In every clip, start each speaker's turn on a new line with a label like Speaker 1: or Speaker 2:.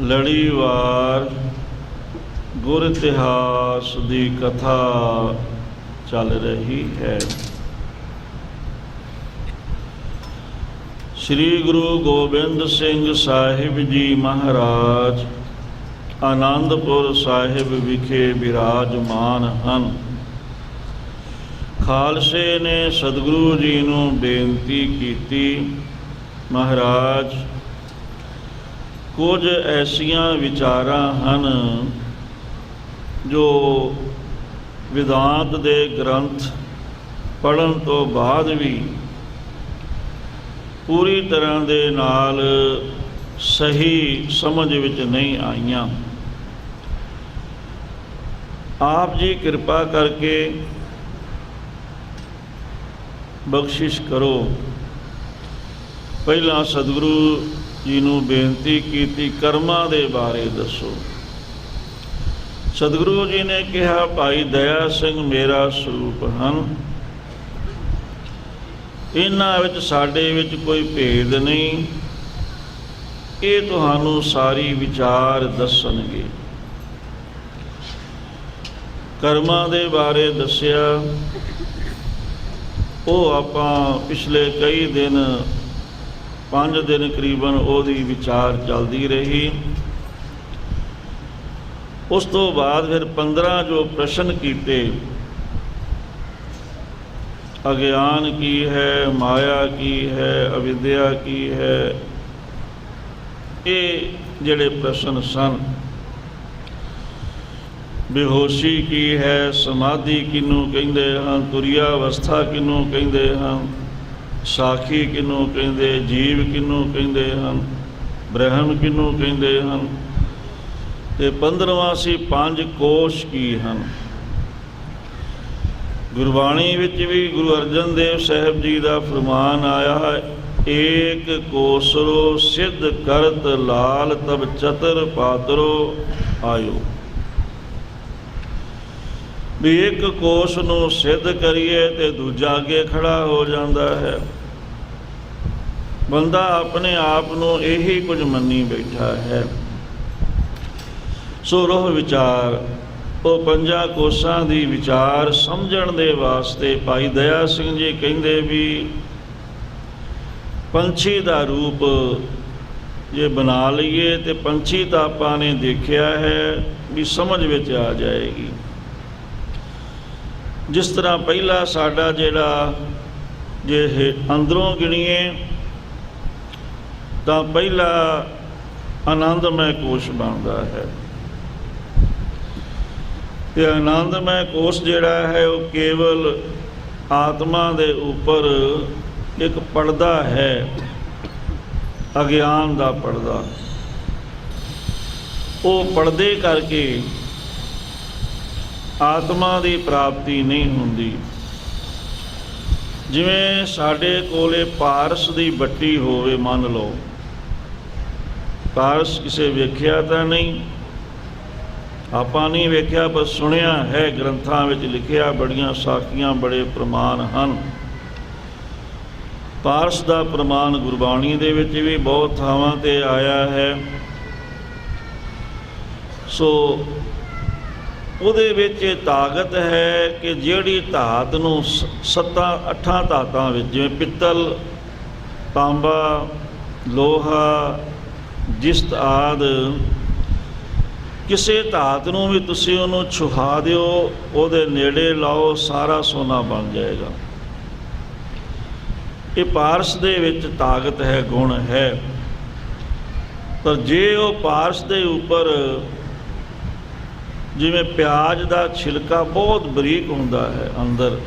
Speaker 1: ਲੜੀਵਾਰ ਗੁਰ ਇਤਿਹਾਸ ਦੀ ਕਥਾ ਚੱਲ ਰਹੀ ਹੈ। ਸ੍ਰੀ ਗੁਰੂ ਗੋਬਿੰਦ ਸਿੰਘ ਸਾਹਿਬ ਜੀ ਮਹਾਰਾਜ ਆਨੰਦਪੁਰ ਸਾਹਿਬ ਵਿਖੇ ਬਿਰਾਜਮਾਨ ਹਨ। ਖਾਲਸੇ ਨੇ ਸਤਿਗੁਰੂ ਜੀ ਨੂੰ ਬੇਨਤੀ ਕੀਤੀ, ਮਹਾਰਾਜ ਕੁਝ ਐਸੀਆਂ ਵਿਚਾਰਾਂ ਹਨ ਜੋ ਵਿਦਾਂਤ ਦੇ ਗ੍ਰੰਥ ਪੜ੍ਹਨ ਤੋਂ ਬਾਅਦ ਵੀ ਪੂਰੀ ਤਰ੍ਹਾਂ ਦੇ ਨਾਲ ਸਹੀ ਸਮਝ ਵਿੱਚ ਨਹੀਂ ਆਈਆਂ। ਆਪ ਜੀ ਕਿਰਪਾ ਕਰਕੇ ਬਖਸ਼ਿਸ਼ ਕਰੋ। ਪਹਿਲਾਂ ਸਤਿਗੁਰੂ ਜੀ ਨੂੰ ਬੇਨਤੀ ਕੀਤੀ, ਕਰਮਾਂ ਦੇ ਬਾਰੇ ਦੱਸੋ। ਸਤਿਗੁਰੂ ਜੀ ਨੇ ਕਿਹਾ, ਭਾਈ ਦਇਆ ਸਿੰਘ ਮੇਰਾ ਸਰੂਪ ਹਨ, ਇਹਨਾਂ ਵਿੱਚ ਸਾਡੇ ਵਿੱਚ ਕੋਈ ਭੇਦ ਨਹੀਂ, ਇਹ ਤੁਹਾਨੂੰ ਸਾਰੀ ਵਿਚਾਰ ਦੱਸਣਗੇ। ਕਰਮਾਂ ਦੇ ਬਾਰੇ ਦੱਸਿਆ। ਉਹ ਆਪਾਂ ਪਿਛਲੇ ਕਈ ਦਿਨ 5 ਦਿਨ ਕਰੀਬਨ ਉਹਦੀ ਵਿਚਾਰ ਚੱਲਦੀ ਰਹੀ। ਉਸ ਤੋਂ ਬਾਅਦ ਫਿਰ 15 ਜੋ ਪ੍ਰਸ਼ਨ ਕੀਤੇ, ਅਗਿਆਨ ਕੀ ਹੈ, ਮਾਇਆ ਕੀ ਹੈ, ਅਵਿਦਿਆ ਕੀ ਹੈ, ਇਹ ਜਿਹੜੇ ਪ੍ਰਸ਼ਨ ਸਨ। ਬੇਹੋਸ਼ੀ ਕੀ ਹੈ, ਸਮਾਧੀ ਕਿਹਨੂੰ ਕਹਿੰਦੇ ਹਨ, ਤੁਰੀਆ ਅਵਸਥਾ ਕਿਹਨੂੰ ਕਹਿੰਦੇ ਹਨ, ਸਾਖੀ ਕਿਹਨੂੰ ਕਹਿੰਦੇ, ਜੀਵ ਕਿਹਨੂੰ ਕਹਿੰਦੇ ਹਨ, ਬ੍ਰਹਮ ਕਿਹਨੂੰ ਕਹਿੰਦੇ ਹਨ, ਤੇ 15ਵਾਂ ਸੀ 5 ਕੋਸ਼ ਕੀ ਹਨ। ਗੁਰਬਾਣੀ ਵਿੱਚ ਵੀ ਗੁਰੂ ਅਰਜਨ ਦੇਵ ਸਾਹਿਬ ਜੀ ਦਾ ਫਰਮਾਨ ਆਇਆ ਹੈ, ਏਕ ਕੋਸਰੋ ਸਿੱਧ ਕਰਤ ਲਾਲ ਤਬ ਚਤਰ ਪਾਤਰੋ ਆਇਓ। ਵੀ ਇੱਕ ਕੋਸ਼ ਨੂੰ ਸਿੱਧ ਕਰੀਏ ਤੇ ਦੂਜਾ ਅੱਗੇ ਖੜਾ ਹੋ ਜਾਂਦਾ ਹੈ। ਬੰਦਾ ਆਪਣੇ ਆਪ ਨੂੰ ਇਹੀ ਕੁਝ ਮੰਨੀ ਬੈਠਾ ਹੈ। ਸੋ ਰੋਹ ਵਿਚਾਰ, ਉਹ 5 ਕੋਸ਼ਾਂ ਦੀ ਵਿਚਾਰ ਸਮਝਣ ਦੇ ਵਾਸਤੇ ਭਾਈ ਦਇਆ ਸਿੰਘ ਜੀ ਕਹਿੰਦੇ ਵੀ ਪੰਛੀ ਦਾ ਰੂਪ ਜੇ ਬਣਾ ਲਈਏ ਤੇ ਪੰਛੀ ਤਾਂ ਆਪਾਂ ਨੇ ਦੇਖਿਆ ਹੈ ਵੀ ਸਮਝ ਵਿੱਚ ਆ ਜਾਏਗੀ। ਜਿਸ ਤਰ੍ਹਾਂ ਪਹਿਲਾ ਸਾਡਾ ਜਿਹੜਾ ਜੇ ਅੰਦਰੋਂ ਗਿਣੀਏ ਤਾਂ ਪਹਿਲਾ ਆਨੰਦਮੈ ਕੋਸ਼ ਬਣਦਾ ਹੈ। ਤੇ ਆਨੰਦਮੈ ਕੋਸ਼ ਜਿਹੜਾ ਹੈ ਉਹ ਕੇਵਲ ਆਤਮਾ ਦੇ ਉੱਪਰ ਇੱਕ ਪਰਦਾ ਹੈ, ਅਗਿਆਨ ਦਾ ਪਰਦਾ। ਉਹ ਪਰਦੇ ਕਰਕੇ ਆਤਮਾ ਦੀ ਪ੍ਰਾਪਤੀ ਨਹੀਂ ਹੁੰਦੀ। ਜਿਵੇਂ ਸਾਡੇ ਕੋਲੇ ਪਾਰਸ ਦੀ ਬੱਟੀ ਹੋਵੇ, ਮੰਨ ਲਓ ਪਾਰਸ ਕਿਸੇ ਵੇਖਿਆ ਤਾਂ ਨਹੀਂ, ਆਪਾਂ ਨਹੀਂ ਵੇਖਿਆ, ਪਰ ਸੁਣਿਆ ਹੈ, ਗ੍ਰੰਥਾਂ ਵਿੱਚ ਲਿਖਿਆ, ਬੜੀਆਂ ਸਾਖੀਆਂ ਬੜੇ ਪ੍ਰਮਾਣ ਹਨ। ਪਾਰਸ ਦਾ ਪ੍ਰਮਾਣ ਗੁਰਬਾਣੀ ਦੇ ਵਿੱਚ ਵੀ ਬਹੁਤ ਥਾਵਾਂ ਤੇ ਆਇਆ ਹੈ। ਸੋ ਉਹਦੇ ਵਿੱਚ ਇਹ ਤਾਕਤ ਹੈ ਕਿ ਜਿਹੜੀ ਧਾਤ ਨੂੰ 7-8 ਧਾਤਾਂ ਵਿੱਚ, ਜਿਵੇਂ ਪਿੱਤਲ, ਤਾਂਬਾ, ਲੋਹਾ, ਜਿਸਤ ਆਦਿ, ਕਿਸੇ ਧਾਤ ਨੂੰ ਵੀ ਤੁਸੀਂ ਉਹਨੂੰ ਛੁਹਾ ਦਿਓ, ਉਹਦੇ ਨੇੜੇ ਲਾਓ, ਸਾਰਾ ਸੋਨਾ ਬਣ ਜਾਏਗਾ। ਇਹ ਪਾਰਸ ਦੇ ਵਿੱਚ ਤਾਕਤ ਹੈ, ਗੁਣ ਹੈ। ਪਰ ਜੇ ਉਹ ਪਾਰਸ ਦੇ ਉੱਪਰ, ਜਿਵੇਂ ਪਿਆਜ਼ ਦਾ ਛਿਲਕਾ ਬਹੁਤ ਬਰੀਕ ਹੁੰਦਾ ਹੈ ਅੰਦਰ,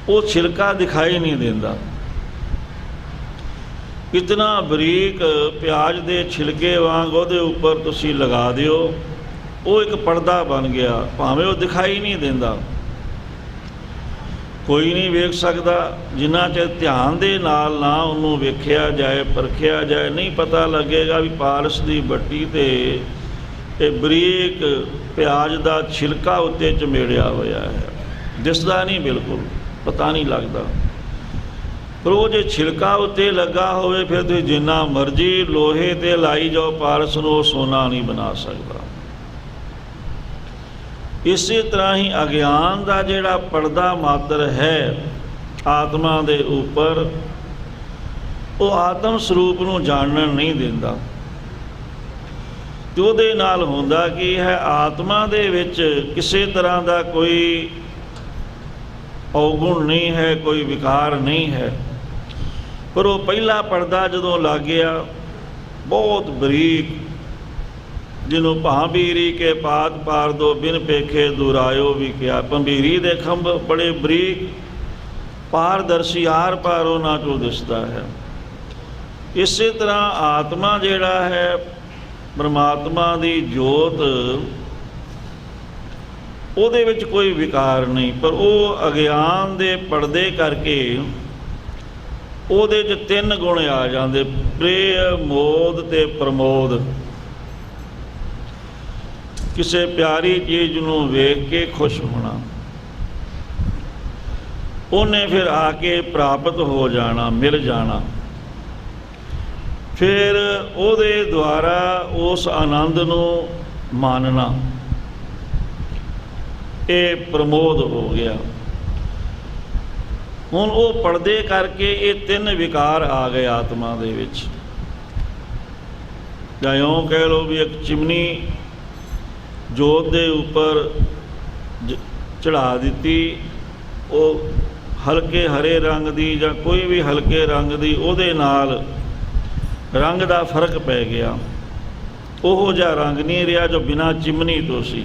Speaker 1: ਉਹ ਛਿਲਕਾ ਦਿਖਾਈ ਨਹੀਂ ਦਿੰਦਾ। ਇਤਨਾ ਬਰੀਕ ਪਿਆਜ਼ ਦੇ ਛਿਲਕੇ ਵਾਂਗ ਉਹਦੇ ਉੱਪਰ ਤੁਸੀਂ ਲਗਾ ਦਿਓ, ਉਹ ਇੱਕ ਪਰਦਾ ਬਣ ਗਿਆ, ਭਾਵੇਂ ਉਹ ਦਿਖਾਈ ਨਹੀਂ ਦਿੰਦਾ, ਕੋਈ ਨਹੀਂ ਵੇਖ ਸਕਦਾ। ਜਿੰਨਾ ਚਿਰ ਧਿਆਨ ਦੇ ਨਾਲ ਨਾ ਉਹਨੂੰ ਵੇਖਿਆ ਜਾਏ, ਪਰਖਿਆ ਜਾਏ, ਨਹੀਂ ਪਤਾ ਲੱਗੇਗਾ ਵੀ ਪਾਰਸ ਦੀ ਬੱਟੀ ਤੇ ਇਹ ਬਰੀਕ ਪਿਆਜ਼ ਦਾ ਛਿਲਕਾ ਉੱਤੇ ਚਮੇੜਿਆ ਹੋਇਆ ਹੈ। ਦਿਸਦਾ ਨਹੀਂ, ਬਿਲਕੁਲ ਪਤਾ ਨਹੀਂ ਲੱਗਦਾ। ਪਰ ਉਹ ਜੇ ਛਿਲਕਾ ਉੱਤੇ ਲੱਗਾ ਹੋਵੇ ਫਿਰ ਤੁਸੀਂ ਜਿੰਨਾ ਮਰਜ਼ੀ ਲੋਹੇ ਤੇ ਲਾਈ ਜਾਓ ਪਾਰਸ ਨੂੰ, ਉਹ ਸੋਨਾ ਨਹੀਂ ਬਣਾ ਸਕਦਾ। ਇਸੇ ਤਰ੍ਹਾਂ ਹੀ ਅਗਿਆਨ ਦਾ ਜਿਹੜਾ ਪਰਦਾ ਮਾਤਰ ਹੈ ਆਤਮਾ ਦੇ ਉੱਪਰ, ਉਹ ਆਤਮ ਸਰੂਪ ਨੂੰ ਜਾਣਨ ਨਹੀਂ ਦਿੰਦਾ। ਤੇ ਉਹਦੇ ਨਾਲ ਹੁੰਦਾ ਕੀ ਹੈ, ਆਤਮਾ ਦੇ ਵਿੱਚ ਕਿਸੇ ਤਰ੍ਹਾਂ ਦਾ ਕੋਈ ਔਗੁਣ ਨਹੀਂ ਹੈ, ਕੋਈ ਵਿਕਾਰ ਨਹੀਂ ਹੈ। ਪਰ ਉਹ ਪਹਿਲਾ ਪਰਦਾ ਜਦੋਂ ਲੱਗ ਗਿਆ, ਬਹੁਤ ਬਰੀਕ, ਜਿਹਨੂੰ ਭਾਂਬੀਰੀ ਕੇ ਪਾਤ ਪਾਰ ਦੋ ਬਿਨ ਪੇਖੇ ਦੁਰਾਇਓ ਵੀ ਕਿਹਾ। ਭੰਬੀਰੀ ਦੇ ਖੰਭ ਬੜੇ ਬਰੀਕ, ਪਾਰਦਰਸ਼ੀ, ਆਰ ਪਾਰ ਉਹਨਾਂ ਚੋਂ ਦਿਸਦਾ ਹੈ। ਇਸੇ ਤਰ੍ਹਾਂ ਆਤਮਾ ਜਿਹੜਾ ਹੈ, ਪਰਮਾਤਮਾ ਦੀ ਜੋਤ, ਉਹਦੇ ਵਿੱਚ ਕੋਈ ਵਿਕਾਰ ਨਹੀਂ। ਪਰ ਉਹ ਅਗਿਆਨ ਦੇ ਪਰਦੇ ਕਰਕੇ ਉਹਦੇ 'ਚ ਤਿੰਨ ਗੁਣ ਆ ਜਾਂਦੇ, ਪ੍ਰੇਯ, ਮੋਦ ਤੇ ਪ੍ਰਮੋਦ। ਕਿਸੇ ਪਿਆਰੀ ਚੀਜ਼ ਨੂੰ ਵੇਖ ਕੇ ਖੁਸ਼ ਹੋਣਾ, ਉਹਨੇ ਫਿਰ ਆ ਕੇ ਪ੍ਰਾਪਤ ਹੋ ਜਾਣਾ, ਮਿਲ ਜਾਣਾ। ਫਿਰ ਉਹਦੇ ਦੁਆਰਾ ਉਸ ਆਨੰਦ ਨੂੰ ਮਾਨਣਾ, ਇਹ ਪ੍ਰਮੋਦ ਹੋ ਗਿਆ। ਹੁਣ ਉਹ ਪਰਦੇ ਕਰਕੇ ਇਹ ਤਿੰਨ ਵਿਕਾਰ ਆ ਗਏ ਆਤਮਾ ਦੇ ਵਿੱਚ। ਜਾਂ ਇਉਂ ਕਹਿ ਲਓ ਵੀ ਇੱਕ ਚਿਮਨੀ ਜੋਤ ਦੇ ਉੱਪਰ ਚੜ੍ਹਾ ਦਿੱਤੀ, ਉਹ ਹਲਕੇ ਹਰੇ ਰੰਗ ਦੀ ਜਾਂ ਕੋਈ ਵੀ ਹਲਕੇ ਰੰਗ ਦੀ, ਉਹਦੇ ਨਾਲ ਰੰਗ ਦਾ ਫਰਕ ਪੈ ਗਿਆ। ਉਹੋ ਜਿਹਾ ਰੰਗ ਨਹੀਂ ਰਿਹਾ ਜੋ ਬਿਨਾਂ ਚਿਮਨੀ ਤੋਂ ਸੀ।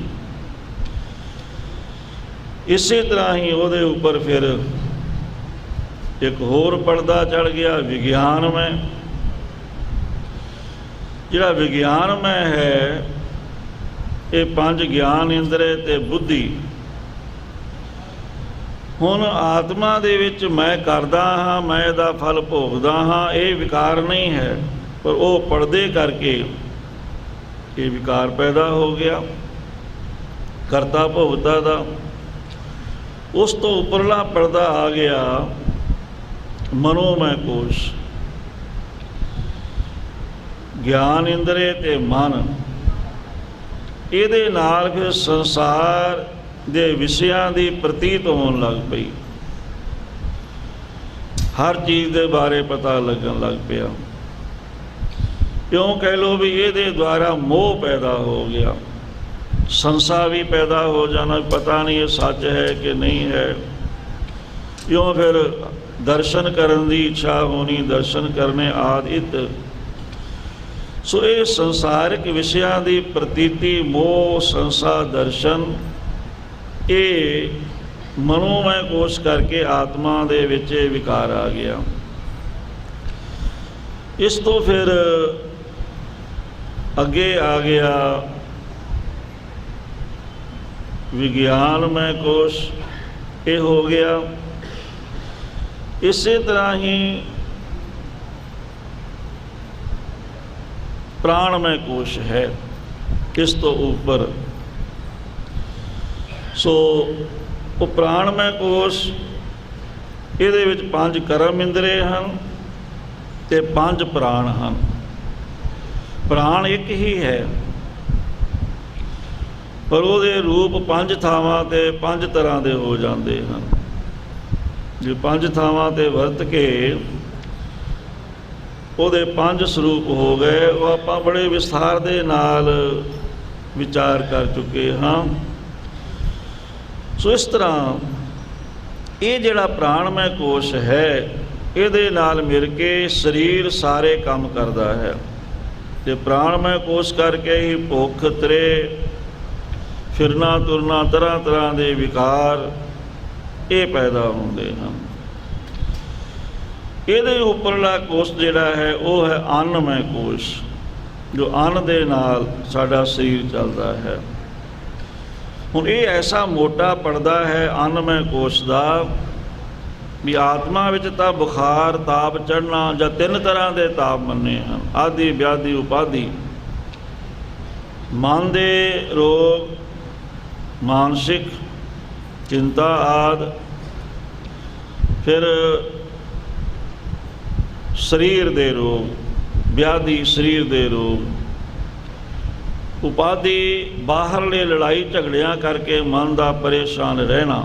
Speaker 1: ਇਸੇ ਤਰ੍ਹਾਂ ਹੀ ਉਹਦੇ ਉੱਪਰ ਫਿਰ ਇੱਕ ਹੋਰ ਪਰਦਾ ਚੜ੍ਹ ਗਿਆ, ਵਿਗਿਆਨਮੈ। ਜਿਹੜਾ ਵਿਗਿਆਨਮੈ ਹੈ, ਇਹ ਪੰਜ ਗਿਆਨ ਇੰਦਰੇ ਤੇ ਬੁੱਧੀ। ਹੁਣ ਆਤਮਾ ਦੇ ਵਿੱਚ ਮੈਂ ਕਰਦਾ ਹਾਂ, ਮੈਂ ਇਹਦਾ ਫਲ ਭੋਗਦਾ ਹਾਂ, ਇਹ ਵਿਕਾਰ ਨਹੀਂ ਹੈ। ਪਰ ਉਹ ਪਰਦੇ ਕਰਕੇ ਇਹ ਵਿਕਾਰ ਪੈਦਾ ਹੋ ਗਿਆ, ਕਰਤਾ ਭੋਗਤਾ ਦਾ। ਉਸ ਤੋਂ ਉੱਪਰਲਾ ਪਰਦਾ ਆ ਗਿਆ ਮਨੋਮੈ ਕੋਸ਼, ਗਿਆਨ ਇੰਦਰੇ ਤੇ ਮਨ। ਇਹਦੇ ਨਾਲ ਫਿਰ ਸੰਸਾਰ ਦੇ ਵਿਸ਼ਿਆਂ ਦੀ ਪ੍ਰਤੀਤ ਹੋਣ ਲੱਗ ਪਈ, ਹਰ ਚੀਜ਼ ਦੇ ਬਾਰੇ ਪਤਾ ਲੱਗਣ ਲੱਗ ਪਿਆ। ਕਿਉਂ ਕਹਿ ਲਓ ਵੀ ਇਹਦੇ ਦੁਆਰਾ ਮੋਹ ਪੈਦਾ ਹੋ ਗਿਆ, ਸੰਸਾ ਵੀ ਪੈਦਾ ਹੋ ਜਾਣਾ, ਪਤਾ ਨਹੀਂ ਇਹ ਸੱਚ ਹੈ ਕਿ ਨਹੀਂ ਹੈ। ਕਿਉਂ ਫਿਰ ਦਰਸ਼ਨ ਕਰਨ ਦੀ ਇੱਛਾ ਹੋਣੀ, ਦਰਸ਼ਨ ਕਰਨੇ ਆਦਿ ਇਤ। ਸੋ ਇਹ ਸੰਸਾਰਿਕ ਵਿਸ਼ਿਆਂ ਦੀ ਪ੍ਰਤੀਤੀ, ਮੋਹ, ਸੰਸਾ, ਦਰਸ਼ਨ, ਇਹ ਮਨੋਮੈ ਕੋਸ਼ ਕਰਕੇ ਆਤਮਾ ਦੇ ਵਿੱਚ ਇਹ ਵਿਕਾਰ ਆ ਗਿਆ। ਇਸ ਤੋਂ ਫਿਰ ਅੱਗੇ ਆ ਗਿਆ ਵਿਗਿਆਨਮੈ ਕੋਸ਼, ਇਹ ਹੋ ਗਿਆ। ਇਸੇ ਤਰ੍ਹਾਂ ਹੀ ਪ੍ਰਾਣਮੈ ਕੋਸ਼ ਹੈ ਇਸ ਤੋਂ ਉੱਪਰ। ਸੋ ਉਹ ਪ੍ਰਾਣਮੈ ਕੋਸ਼, ਇਹਦੇ ਵਿੱਚ ਪੰਜ ਕਰਮ ਇੰਦਰੇ ਹਨ ਤੇ ਪੰਜ ਪ੍ਰਾਣ ਹਨ। ਪ੍ਰਾਣ ਇੱਕ ਹੀ ਹੈ, ਪਰ ਉਹਦੇ ਰੂਪ ਪੰਜ ਥਾਵਾਂ ਤੇ ਪੰਜ ਤਰ੍ਹਾਂ ਦੇ ਹੋ ਜਾਂਦੇ ਹਨ। ਜੇ ਪੰਜ ਥਾਵਾਂ ਤੇ ਵਰਤ ਕੇ ਉਹਦੇ ਪੰਜ ਸਰੂਪ ਹੋ ਗਏ, ਉਹ ਆਪਾਂ ਬੜੇ ਵਿਸਥਾਰ ਦੇ ਨਾਲ ਵਿਚਾਰ ਕਰ ਚੁੱਕੇ ਹਾਂ। ਸੋ ਇਸ ਤਰ੍ਹਾਂ ਇਹ ਜਿਹੜਾ ਪ੍ਰਾਣਮੈ ਕੋਸ਼ ਹੈ, ਇਹਦੇ ਨਾਲ ਮਿਲ ਕੇ ਸਰੀਰ ਸਾਰੇ ਕੰਮ ਕਰਦਾ ਹੈ। ਤੇ ਪ੍ਰਾਣਮੈ ਕੋਸ਼ ਕਰਕੇ ਹੀ ਭੁੱਖ, ਤ੍ਰੇ, ਫਿਰਨਾ ਤੁਰਨਾ, ਤਰ੍ਹਾਂ ਤਰ੍ਹਾਂ ਦੇ ਵਿਕਾਰ ਇਹ ਪੈਦਾ ਹੁੰਦੇ ਹਨ। ਇਹਦੇ ਉੱਪਰਲਾ ਕੋਸ਼ ਜਿਹੜਾ ਹੈ ਉਹ ਹੈ ਅੰਨਮੈ ਕੋਸ਼, ਜੋ ਅੰਨ ਦੇ ਨਾਲ ਸਾਡਾ ਸਰੀਰ ਚੱਲਦਾ ਹੈ। ਹੁਣ ਇਹ ਐਸਾ ਮੋਟਾ ਪਰਦਾ ਹੈ ਅੰਨਮੈ ਕੋਸ਼ ਦਾ ਵੀ ਆਤਮਾ ਵਿੱਚ ਤਾਂ ਬੁਖਾਰ, ਤਾਪ ਚੜ੍ਹਨਾ ਜਾਂ ਤਿੰਨ ਤਰ੍ਹਾਂ ਦੇ ਤਾਪ ਮੰਨੇ ਹਨ, ਆਦਿ, ਵਿਆਧੀ, ਉਪਾਧੀ। ਮਨ ਦੇ ਰੋਗ, ਮਾਨਸਿਕ ਚਿੰਤਾ ਆਦਿ, ਫਿਰ ਸਰੀਰ ਦੇ ਰੋਗ, ਵਿਆਧੀ ਸਰੀਰ ਦੇ ਰੋਗ, ਉਪਾਧੀ ਬਾਹਰਲੇ ਲੜਾਈ ਝਗੜਿਆਂ ਕਰਕੇ ਮਨ ਦਾ ਪਰੇਸ਼ਾਨ ਰਹਿਣਾ,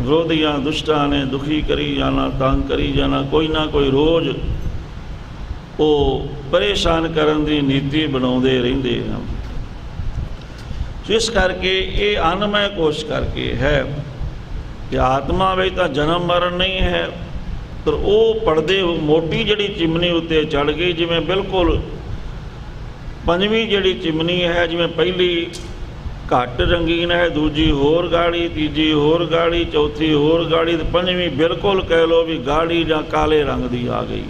Speaker 1: ਵਿਰੋਧੀਆਂ ਦੁਸ਼ਟਾਂ ਨੇ ਦੁਖੀ ਕਰੀ ਜਾਣਾ, ਤੰਗ ਕਰੀ ਜਾਣਾ, ਕੋਈ ਨਾ ਕੋਈ ਰੋਜ਼ ਉਹ ਪਰੇਸ਼ਾਨ ਕਰਨ ਦੀ ਨੀਤੀ ਬਣਾਉਂਦੇ ਰਹਿੰਦੇ ਹਨ। ਜਿਸ ਕਰਕੇ ਇਹ ਅਨਮੈ ਕੋਸ਼ ਕਰਕੇ ਹੈ ਕਿ ਆਤਮਾ ਵਿੱਚ ਤਾਂ ਜਨਮ ਮਰਨ ਨਹੀਂ ਹੈ, ਪਰ ਉਹ ਪੜਦੇ ਮੋਟੀ ਜਿਹੜੀ ਚਿਮਨੀ ਉੱਤੇ ਚੜ੍ਹ ਗਈ, ਜਿਵੇਂ ਬਿਲਕੁਲ ਪੰਜਵੀਂ ਜਿਹੜੀ ਚਿਮਨੀ ਹੈ, ਜਿਵੇਂ ਪਹਿਲੀ ਘੱਟ ਰੰਗੀਨ ਹੈ, ਦੂਜੀ ਹੋਰ ਗਾੜੀ, ਤੀਜੀ ਹੋਰ ਗਾੜੀ, ਚੌਥੀ ਹੋਰ ਗਾੜੀ, ਤੇ ਪੰਜਵੀਂ ਬਿਲਕੁਲ ਕਹਿ ਲਓ ਵੀ ਗਾੜੀ ਜਾਂ ਕਾਲੇ ਰੰਗ ਦੀ ਆ ਗਈ।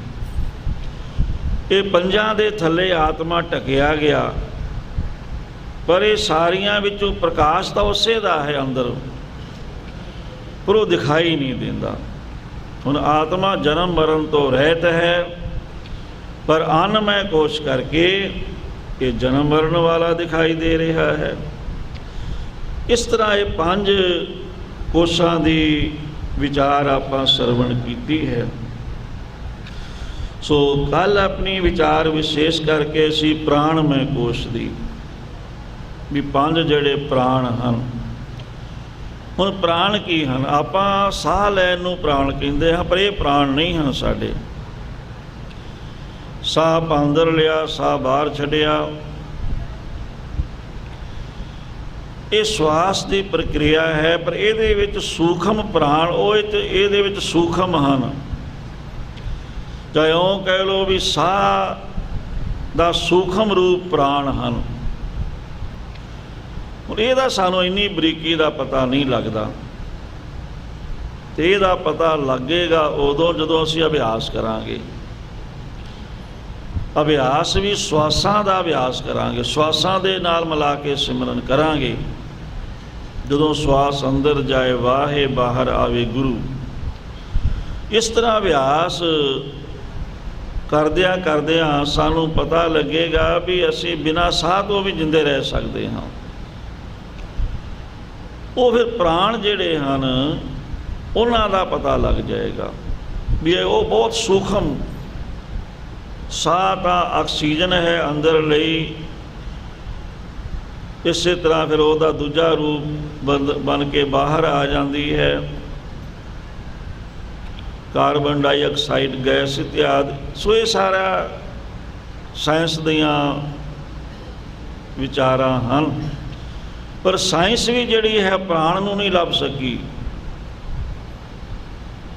Speaker 1: ਇਹ ਪੰਜਾਂ ਦੇ ਥੱਲੇ ਆਤਮਾ ਢਕਿਆ ਗਿਆ, ਪਰ ਇਹ ਸਾਰੀਆਂ ਵਿੱਚੋਂ ਪ੍ਰਕਾਸ਼ ਤਾਂ ਉਸੇ ਦਾ ਹੈ ਅੰਦਰ, ਪਰ ਉਹ ਦਿਖਾਈ ਨਹੀਂ ਦਿੰਦਾ। ਹੁਣ ਆਤਮਾ ਜਨਮ ਮਰਨ ਤੋਂ ਰਹਿਤ ਹੈ, ਪਰ ਅਨਮੈ ਕੋਸ਼ ਕਰਕੇ ਇਹ ਜਨਮ ਮਰਨ ਵਾਲਾ ਦਿਖਾਈ ਦੇ ਰਿਹਾ ਹੈ। ਇਸ ਤਰ੍ਹਾਂ ਇਹ ਪੰਜ ਕੋਸ਼ਾਂ ਦੀ ਵਿਚਾਰ ਆਪਾਂ ਸਰਵਣ ਕੀਤੀ ਹੈ। ਸੋ ਕੱਲ੍ਹ ਆਪਣੀ ਵਿਚਾਰ ਵਿਸ਼ੇਸ਼ ਕਰਕੇ ਅਸੀਂ ਪ੍ਰਾਣਮੈ ਕੋਸ਼ ਦੀ, ਵੀ ਪੰਜ ਜਿਹੜੇ ਪ੍ਰਾਣ ਹਨ। ਹੁਣ ਪ੍ਰਾਣ ਕੀ ਹਨ? ਆਪਾਂ ਸਾਹ ਲੈਣ ਨੂੰ ਪ੍ਰਾਣ ਕਹਿੰਦੇ ਹਾਂ, ਪਰ ਇਹ ਪ੍ਰਾਣ ਨਹੀਂ ਹਨ ਸਾਡੇ। ਸਾਹ ਆਪਾਂ ਅੰਦਰ ਲਿਆ, ਸਾਹ ਬਾਹਰ ਛੱਡਿਆ, ਇਹ ਸਵਾਸ ਦੀ ਪ੍ਰਕਿਰਿਆ ਹੈ, ਪਰ ਇਹਦੇ ਵਿੱਚ ਸੂਖਮ ਪ੍ਰਾਣ ਉਹ ਇਹਦੇ ਵਿੱਚ ਸੂਖਮ ਹਨ। ਚਾਹੇ ਉਹ ਕਹਿ ਲਓ ਵੀ ਸਾਹ ਦਾ ਸੂਖਮ ਰੂਪ ਪ੍ਰਾਣ ਹਨ। ਹੁਣ ਇਹਦਾ ਸਾਨੂੰ ਇੰਨੀ ਬਰੀਕੀ ਦਾ ਪਤਾ ਨਹੀਂ ਲੱਗਦਾ, ਅਤੇ ਇਹਦਾ ਪਤਾ ਲੱਗੇਗਾ ਉਦੋਂ ਜਦੋਂ ਅਸੀਂ ਅਭਿਆਸ ਕਰਾਂਗੇ। ਅਭਿਆਸ ਵੀ ਸਵਾਸਾਂ ਦਾ ਅਭਿਆਸ ਕਰਾਂਗੇ, ਸਵਾਸਾਂ ਦੇ ਨਾਲ ਮਿਲਾ ਕੇ ਸਿਮਰਨ ਕਰਾਂਗੇ। ਜਦੋਂ ਸਵਾਸ ਅੰਦਰ ਜਾਏ ਵਾਹੇ, ਬਾਹਰ ਆਵੇ ਗੁਰੂ। ਇਸ ਤਰ੍ਹਾਂ ਅਭਿਆਸ ਕਰਦਿਆਂ ਕਰਦਿਆਂ ਸਾਨੂੰ ਪਤਾ ਲੱਗੇਗਾ ਵੀ ਅਸੀਂ ਬਿਨਾਂ ਸਾਹ ਤੋਂ ਵੀ ਜਿੰਦੇ ਰਹਿ ਸਕਦੇ ਹਾਂ। ਉਹ ਫਿਰ ਪ੍ਰਾਣ ਜਿਹੜੇ ਹਨ ਉਹਨਾਂ ਦਾ ਪਤਾ ਲੱਗ ਜਾਏਗਾ ਵੀ ਉਹ ਬਹੁਤ ਸੂਖਮ। ਸਾਹ ਤਾਂ ਆਕਸੀਜਨ ਹੈ ਅੰਦਰ ਲਈ, ਇਸੇ ਤਰ੍ਹਾਂ ਫਿਰ ਉਹਦਾ ਦੂਜਾ ਰੂਪ ਬਣ ਕੇ ਬਾਹਰ ਆ ਜਾਂਦੀ ਹੈ, ਕਾਰਬਨ ਡਾਈਆਕਸਾਈਡ ਗੈਸ ਇਤਿਆਦਿ। ਸੋ ਇਹ ਸਾਰਾ ਸਾਇੰਸ ਦੀਆਂ ਵਿਚਾਰਾਂ ਹਨ, ਪਰ ਸਾਇੰਸ ਵੀ ਜਿਹੜੀ ਹੈ ਪ੍ਰਾਣ ਨੂੰ ਨਹੀਂ ਲੱਭ ਸਕੀ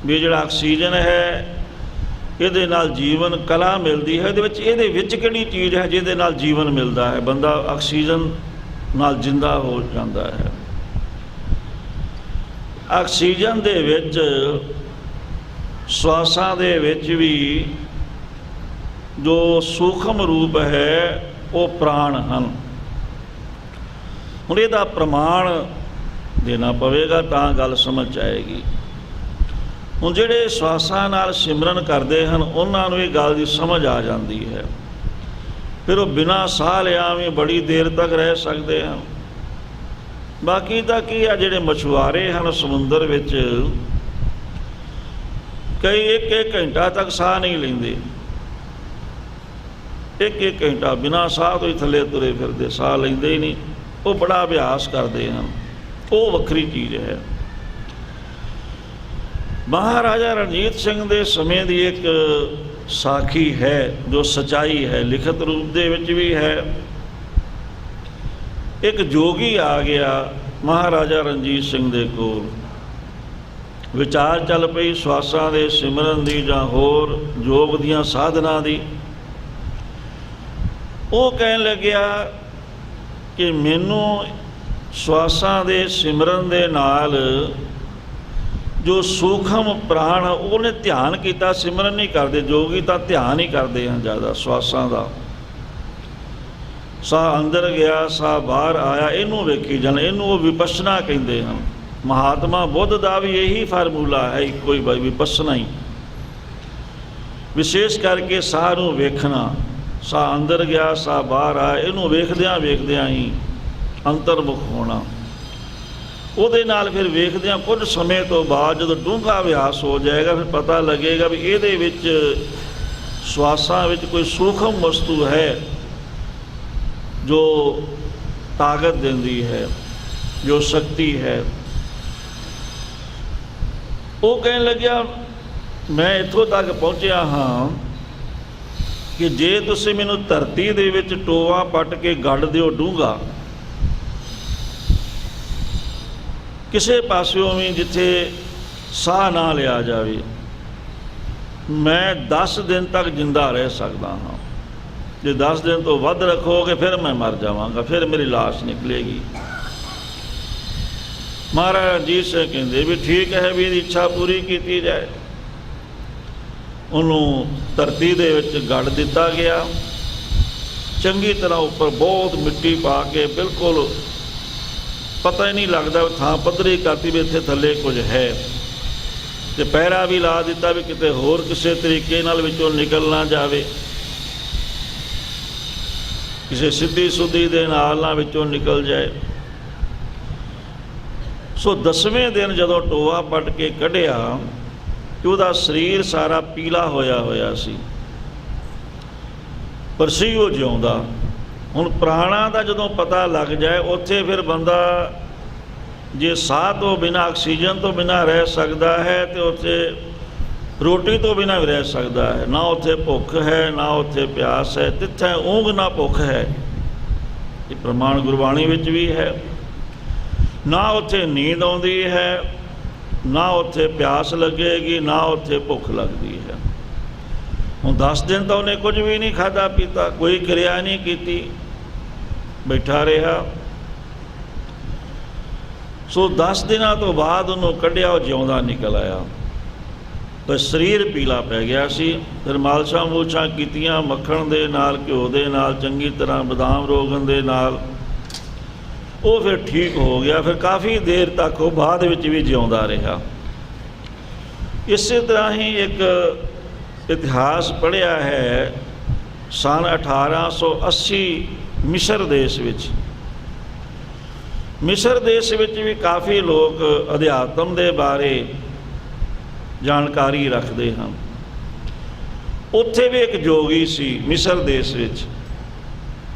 Speaker 1: ਵੀ ਜਿਹੜਾ ਆਕਸੀਜਨ ਹੈ ਇਹਦੇ ਨਾਲ ਜੀਵਨ ਕਲਾ ਮਿਲਦੀ ਹੈ। ਇਹਦੇ ਵਿੱਚ ਕਿਹੜੀ ਚੀਜ਼ ਹੈ ਜਿਹਦੇ ਨਾਲ ਜੀਵਨ ਮਿਲਦਾ ਹੈ? ਬੰਦਾ ਆਕਸੀਜਨ ਨਾਲ ਜਿੰਦਾ ਹੋ ਜਾਂਦਾ ਹੈ। ਆਕਸੀਜਨ ਦੇ ਵਿੱਚ, ਸਵਾਸਾਂ ਦੇ ਵਿੱਚ ਵੀ ਜੋ ਸੂਖਮ ਰੂਪ ਹੈ ਉਹ ਪ੍ਰਾਣ ਹਨ। ਹੁਣ ਇਹਦਾ ਪ੍ਰਮਾਣ ਦੇਣਾ ਪਵੇਗਾ ਤਾਂ ਗੱਲ ਸਮਝ ਆਏਗੀ। ਹੁਣ ਜਿਹੜੇ ਸਵਾਸਾਂ ਨਾਲ ਸਿਮਰਨ ਕਰਦੇ ਹਨ ਉਹਨਾਂ ਨੂੰ ਇਹ ਗੱਲ ਦੀ ਸਮਝ ਆ ਜਾਂਦੀ ਹੈ, ਫਿਰ ਉਹ ਬਿਨਾਂ ਸਾਹ ਲਿਆ ਵੀ ਬੜੀ ਦੇਰ ਤੱਕ ਰਹਿ ਸਕਦੇ ਹਨ। ਬਾਕੀ ਤਾਂ ਕੀ ਆ, ਜਿਹੜੇ ਮਛੁਆਰੇ ਹਨ ਸਮੁੰਦਰ ਵਿੱਚ, ਕਈ ਇੱਕ ਘੰਟਾ ਤੱਕ ਸਾਹ ਨਹੀਂ ਲੈਂਦੇ, ਇੱਕ ਘੰਟਾ ਬਿਨਾਂ ਸਾਹ ਤੋਂ ਹੀ ਥੱਲੇ ਤੁਰੇ ਫਿਰਦੇ, ਸਾਹ ਲੈਂਦੇ ਹੀ ਨਹੀਂ। ਉਹ ਬੜਾ ਅਭਿਆਸ ਕਰਦੇ ਹਨ, ਉਹ ਵੱਖਰੀ ਚੀਜ਼ ਹੈ। ਮਹਾਰਾਜਾ ਰਣਜੀਤ ਸਿੰਘ ਦੇ ਸਮੇਂ ਦੀ ਇੱਕ ਸਾਖੀ ਹੈ ਜੋ ਸਚਾਈ ਹੈ, ਲਿਖਤ ਰੂਪ ਦੇ ਵਿੱਚ ਵੀ ਹੈ। ਇੱਕ ਜੋਗੀ ਆ ਗਿਆ ਮਹਾਰਾਜਾ ਰਣਜੀਤ ਸਿੰਘ ਦੇ ਕੋਲ, ਵਿਚਾਰ ਚੱਲ ਪਈ ਸਵਾਸਾਂ ਦੇ ਸਿਮਰਨ ਦੀ ਜਾਂ ਹੋਰ ਯੋਗ ਦੀਆਂ ਸਾਧਨਾ ਦੀ। ਉਹ ਕਹਿਣ ਲੱਗਿਆ ਕਿ ਮੈਨੂੰ ਸਵਾਸਾਂ ਦੇ ਸਿਮਰਨ ਦੇ ਨਾਲ ਜੋ ਸੂਖਮ ਪ੍ਰਾਣ ਉਹਨੇ ਧਿਆਨ ਕੀਤਾ, ਸਿਮਰਨ ਨਹੀਂ ਕਰਦੇ। ਜੋਗੀ ਤਾਂ ਧਿਆਨ ਹੀ ਕਰਦੇ ਹਨ ਜ਼ਿਆਦਾ ਸਵਾਸਾਂ ਦਾ। ਸਾਹ ਅੰਦਰ ਗਿਆ, ਸਾਹ ਬਾਹਰ ਆਇਆ, ਇਹਨੂੰ ਵੇਖੀ ਜਾਣ, ਇਹਨੂੰ ਉਹ ਵਿਪਸ਼ਨਾ ਕਹਿੰਦੇ ਹਨ। ਮਹਾਤਮਾ ਬੁੱਧ ਦਾ ਵੀ ਇਹੀ ਫਾਰਮੂਲਾ ਹੈ, ਇੱਕੋ ਹੀ ਵਿਪਸ਼ਨਾ ਹੀ। ਵਿਸ਼ੇਸ਼ ਕਰਕੇ ਸਾਹ ਨੂੰ ਵੇਖਣਾ, ਸਾਹ ਅੰਦਰ ਗਿਆ, ਸਾਹ ਬਾਹਰ ਆਇਆ, ਇਹਨੂੰ ਵੇਖਦਿਆਂ ਵੇਖਦਿਆਂ ਹੀ ਅੰਤਰਮੁਖ ਹੋਣਾ। ਉਹਦੇ ਨਾਲ ਫਿਰ ਵੇਖਦਿਆਂ ਕੁਝ ਸਮੇਂ ਤੋਂ ਬਾਅਦ ਜਦੋਂ ਡੂੰਘਾ ਅਭਿਆਸ ਹੋ ਜਾਏਗਾ, ਫਿਰ ਪਤਾ ਲੱਗੇਗਾ ਵੀ ਇਹਦੇ ਵਿੱਚ ਸਵਾਸਾਂ ਵਿੱਚ ਕੋਈ ਸੂਖਮ ਵਸਤੂ ਹੈ ਜੋ ਤਾਕਤ ਦਿੰਦੀ ਹੈ, ਜੋ ਸ਼ਕਤੀ ਹੈ। ਉਹ ਕਹਿਣ ਲੱਗਿਆ ਮੈਂ ਇੱਥੋਂ ਤੱਕ ਪਹੁੰਚਿਆ ਹਾਂ ਕਿ ਜੇ ਤੁਸੀਂ ਮੈਨੂੰ ਧਰਤੀ ਦੇ ਵਿੱਚ ਟੋਆ ਪੱਟ ਕੇ ਗੱਡ ਦਿਓ ਡੂੰਘਾ, ਕਿਸੇ ਪਾਸਿਓਂ ਵੀ ਜਿੱਥੇ ਸਾਹ ਨਾ ਲਿਆ ਜਾਵੇ, ਮੈਂ 10 ਦਿਨ ਤੱਕ ਜਿੰਦਾ ਰਹਿ ਸਕਦਾ ਹਾਂ। ਜੇ 10 ਦਿਨ ਤੋਂ ਵੱਧ ਰੱਖੋਗੇ ਫਿਰ ਮੈਂ ਮਰ ਜਾਵਾਂਗਾ, ਫਿਰ ਮੇਰੀ ਲਾਸ਼ ਨਿਕਲੇਗੀ। ਮਹਾਰਾਜ ਰਣਜੀਤ ਸਿੰਘ ਕਹਿੰਦੇ ਵੀ ਠੀਕ ਹੈ, ਵੀ ਇਹਦੀ ਇੱਛਾ ਪੂਰੀ ਕੀਤੀ ਜਾਏ। ਉਹਨੂੰ ਧਰਤੀ ਦੇ ਵਿੱਚ ਗੱਡ ਦਿੱਤਾ ਗਿਆ, ਚੰਗੀ ਤਰ੍ਹਾਂ ਉੱਪਰ ਬਹੁਤ ਮਿੱਟੀ ਪਾ ਕੇ, ਬਿਲਕੁਲ ਪਤਾ ਹੀ ਨਹੀਂ ਲੱਗਦਾ, ਥਾਂ ਪੱਧਰੀ ਕਰਤੀ ਵੀ ਇੱਥੇ ਥੱਲੇ ਕੁਝ ਹੈ, ਤੇ ਪਹਿਰਾ ਵੀ ਲਾ ਦਿੱਤਾ ਵੀ ਕਿਤੇ ਹੋਰ ਕਿਸੇ ਤਰੀਕੇ ਨਾਲ ਵਿੱਚੋਂ ਨਿਕਲ ਨਾ ਜਾਵੇ, ਕਿਸੇ ਸਿੱਧੀ ਸੁੱਧੀ ਦੇ ਨਾਲ ਨਾ ਵਿੱਚੋਂ ਨਿਕਲ ਜਾਏ। ਸੋ 10ਵੇਂ ਦਿਨ ਜਦੋਂ ਟੋਆ ਪੱਟ ਕੇ ਕੱਢਿਆ ਕਿ ਉਹਦਾ ਸਰੀਰ ਸਾਰਾ ਪੀਲਾ ਹੋਇਆ ਸੀ, ਪਰ ਸੀ ਉਹ ਜਿਉਂਦਾ। ਹੁਣ ਪ੍ਰਾਣਾਂ ਦਾ ਜਦੋਂ ਪਤਾ ਲੱਗ ਜਾਏ, ਉੱਥੇ ਫਿਰ ਬੰਦਾ ਜੇ ਸਾਹ ਤੋਂ ਬਿਨਾਂ, ਆਕਸੀਜਨ ਤੋਂ ਬਿਨਾਂ ਰਹਿ ਸਕਦਾ ਹੈ, ਤੇ ਉੱਥੇ ਰੋਟੀ ਤੋਂ ਬਿਨਾਂ ਵੀ ਰਹਿ ਸਕਦਾ ਹੈ। ਨਾ ਉੱਥੇ ਭੁੱਖ ਹੈ, ਨਾ ਉੱਥੇ ਪਿਆਸ ਹੈ, ਤਿੱਥੇ ਊਂਘ ਨਾ ਭੁੱਖ ਹੈ। ਇਹ ਪ੍ਰਮਾਣ ਗੁਰਬਾਣੀ ਵਿੱਚ ਵੀ ਹੈ। ਨਾ ਉੱਥੇ ਨੀਂਦ ਆਉਂਦੀ ਹੈ, ਨਾ ਉੱਥੇ ਪਿਆਸ ਲੱਗੇਗੀ, ਨਾ ਉੱਥੇ ਭੁੱਖ ਲੱਗਦੀ ਹੈ। ਹੁਣ 10 ਦਿਨ ਤਾਂ ਉਹਨੇ ਕੁਝ ਵੀ ਨਹੀਂ ਖਾਧਾ ਪੀਤਾ, ਕੋਈ ਕਿਰਿਆ ਨਹੀਂ ਕੀਤੀ, ਬੈਠਾ ਰਿਹਾ। ਸੋ 10 ਦਿਨਾਂ ਤੋਂ ਬਾਅਦ ਉਹਨੂੰ ਕੱਢਿਆ, ਉਹ ਜਿਉਂਦਾ ਨਿਕਲ ਆਇਆ, ਪਰ ਸਰੀਰ ਪੀਲਾ ਪੈ ਗਿਆ ਸੀ। ਫਿਰ ਮਾਲਸ਼ਾਂ ਮੂਲਸ਼ਾਂ ਕੀਤੀਆਂ, ਮੱਖਣ ਦੇ ਨਾਲ, ਘਿਓ ਦੇ ਨਾਲ, ਚੰਗੀ ਤਰ੍ਹਾਂ ਬਦਾਮ ਰੋਗਨ ਦੇ ਨਾਲ, ਉਹ ਫਿਰ ਠੀਕ ਹੋ ਗਿਆ। ਫਿਰ ਕਾਫੀ ਦੇਰ ਤੱਕ ਉਹ ਬਾਅਦ ਵਿੱਚ ਵੀ ਜਿਉਂਦਾ ਰਿਹਾ। ਇਸੇ ਤਰ੍ਹਾਂ ਹੀ ਇੱਕ ਇਤਿਹਾਸ ਪੜ੍ਹਿਆ ਹੈ, ਸਨ 1880 ਮਿਸਰ ਦੇਸ਼ ਵਿੱਚ। ਮਿਸਰ ਦੇਸ਼ ਵਿੱਚ ਵੀ ਕਾਫੀ ਲੋਕ ਅਧਿਆਤਮ ਦੇ ਬਾਰੇ ਜਾਣਕਾਰੀ ਰੱਖਦੇ ਹਨ। ਉੱਥੇ ਵੀ ਇੱਕ ਜੋਗੀ ਸੀ ਮਿਸਰ ਦੇਸ਼ ਵਿੱਚ।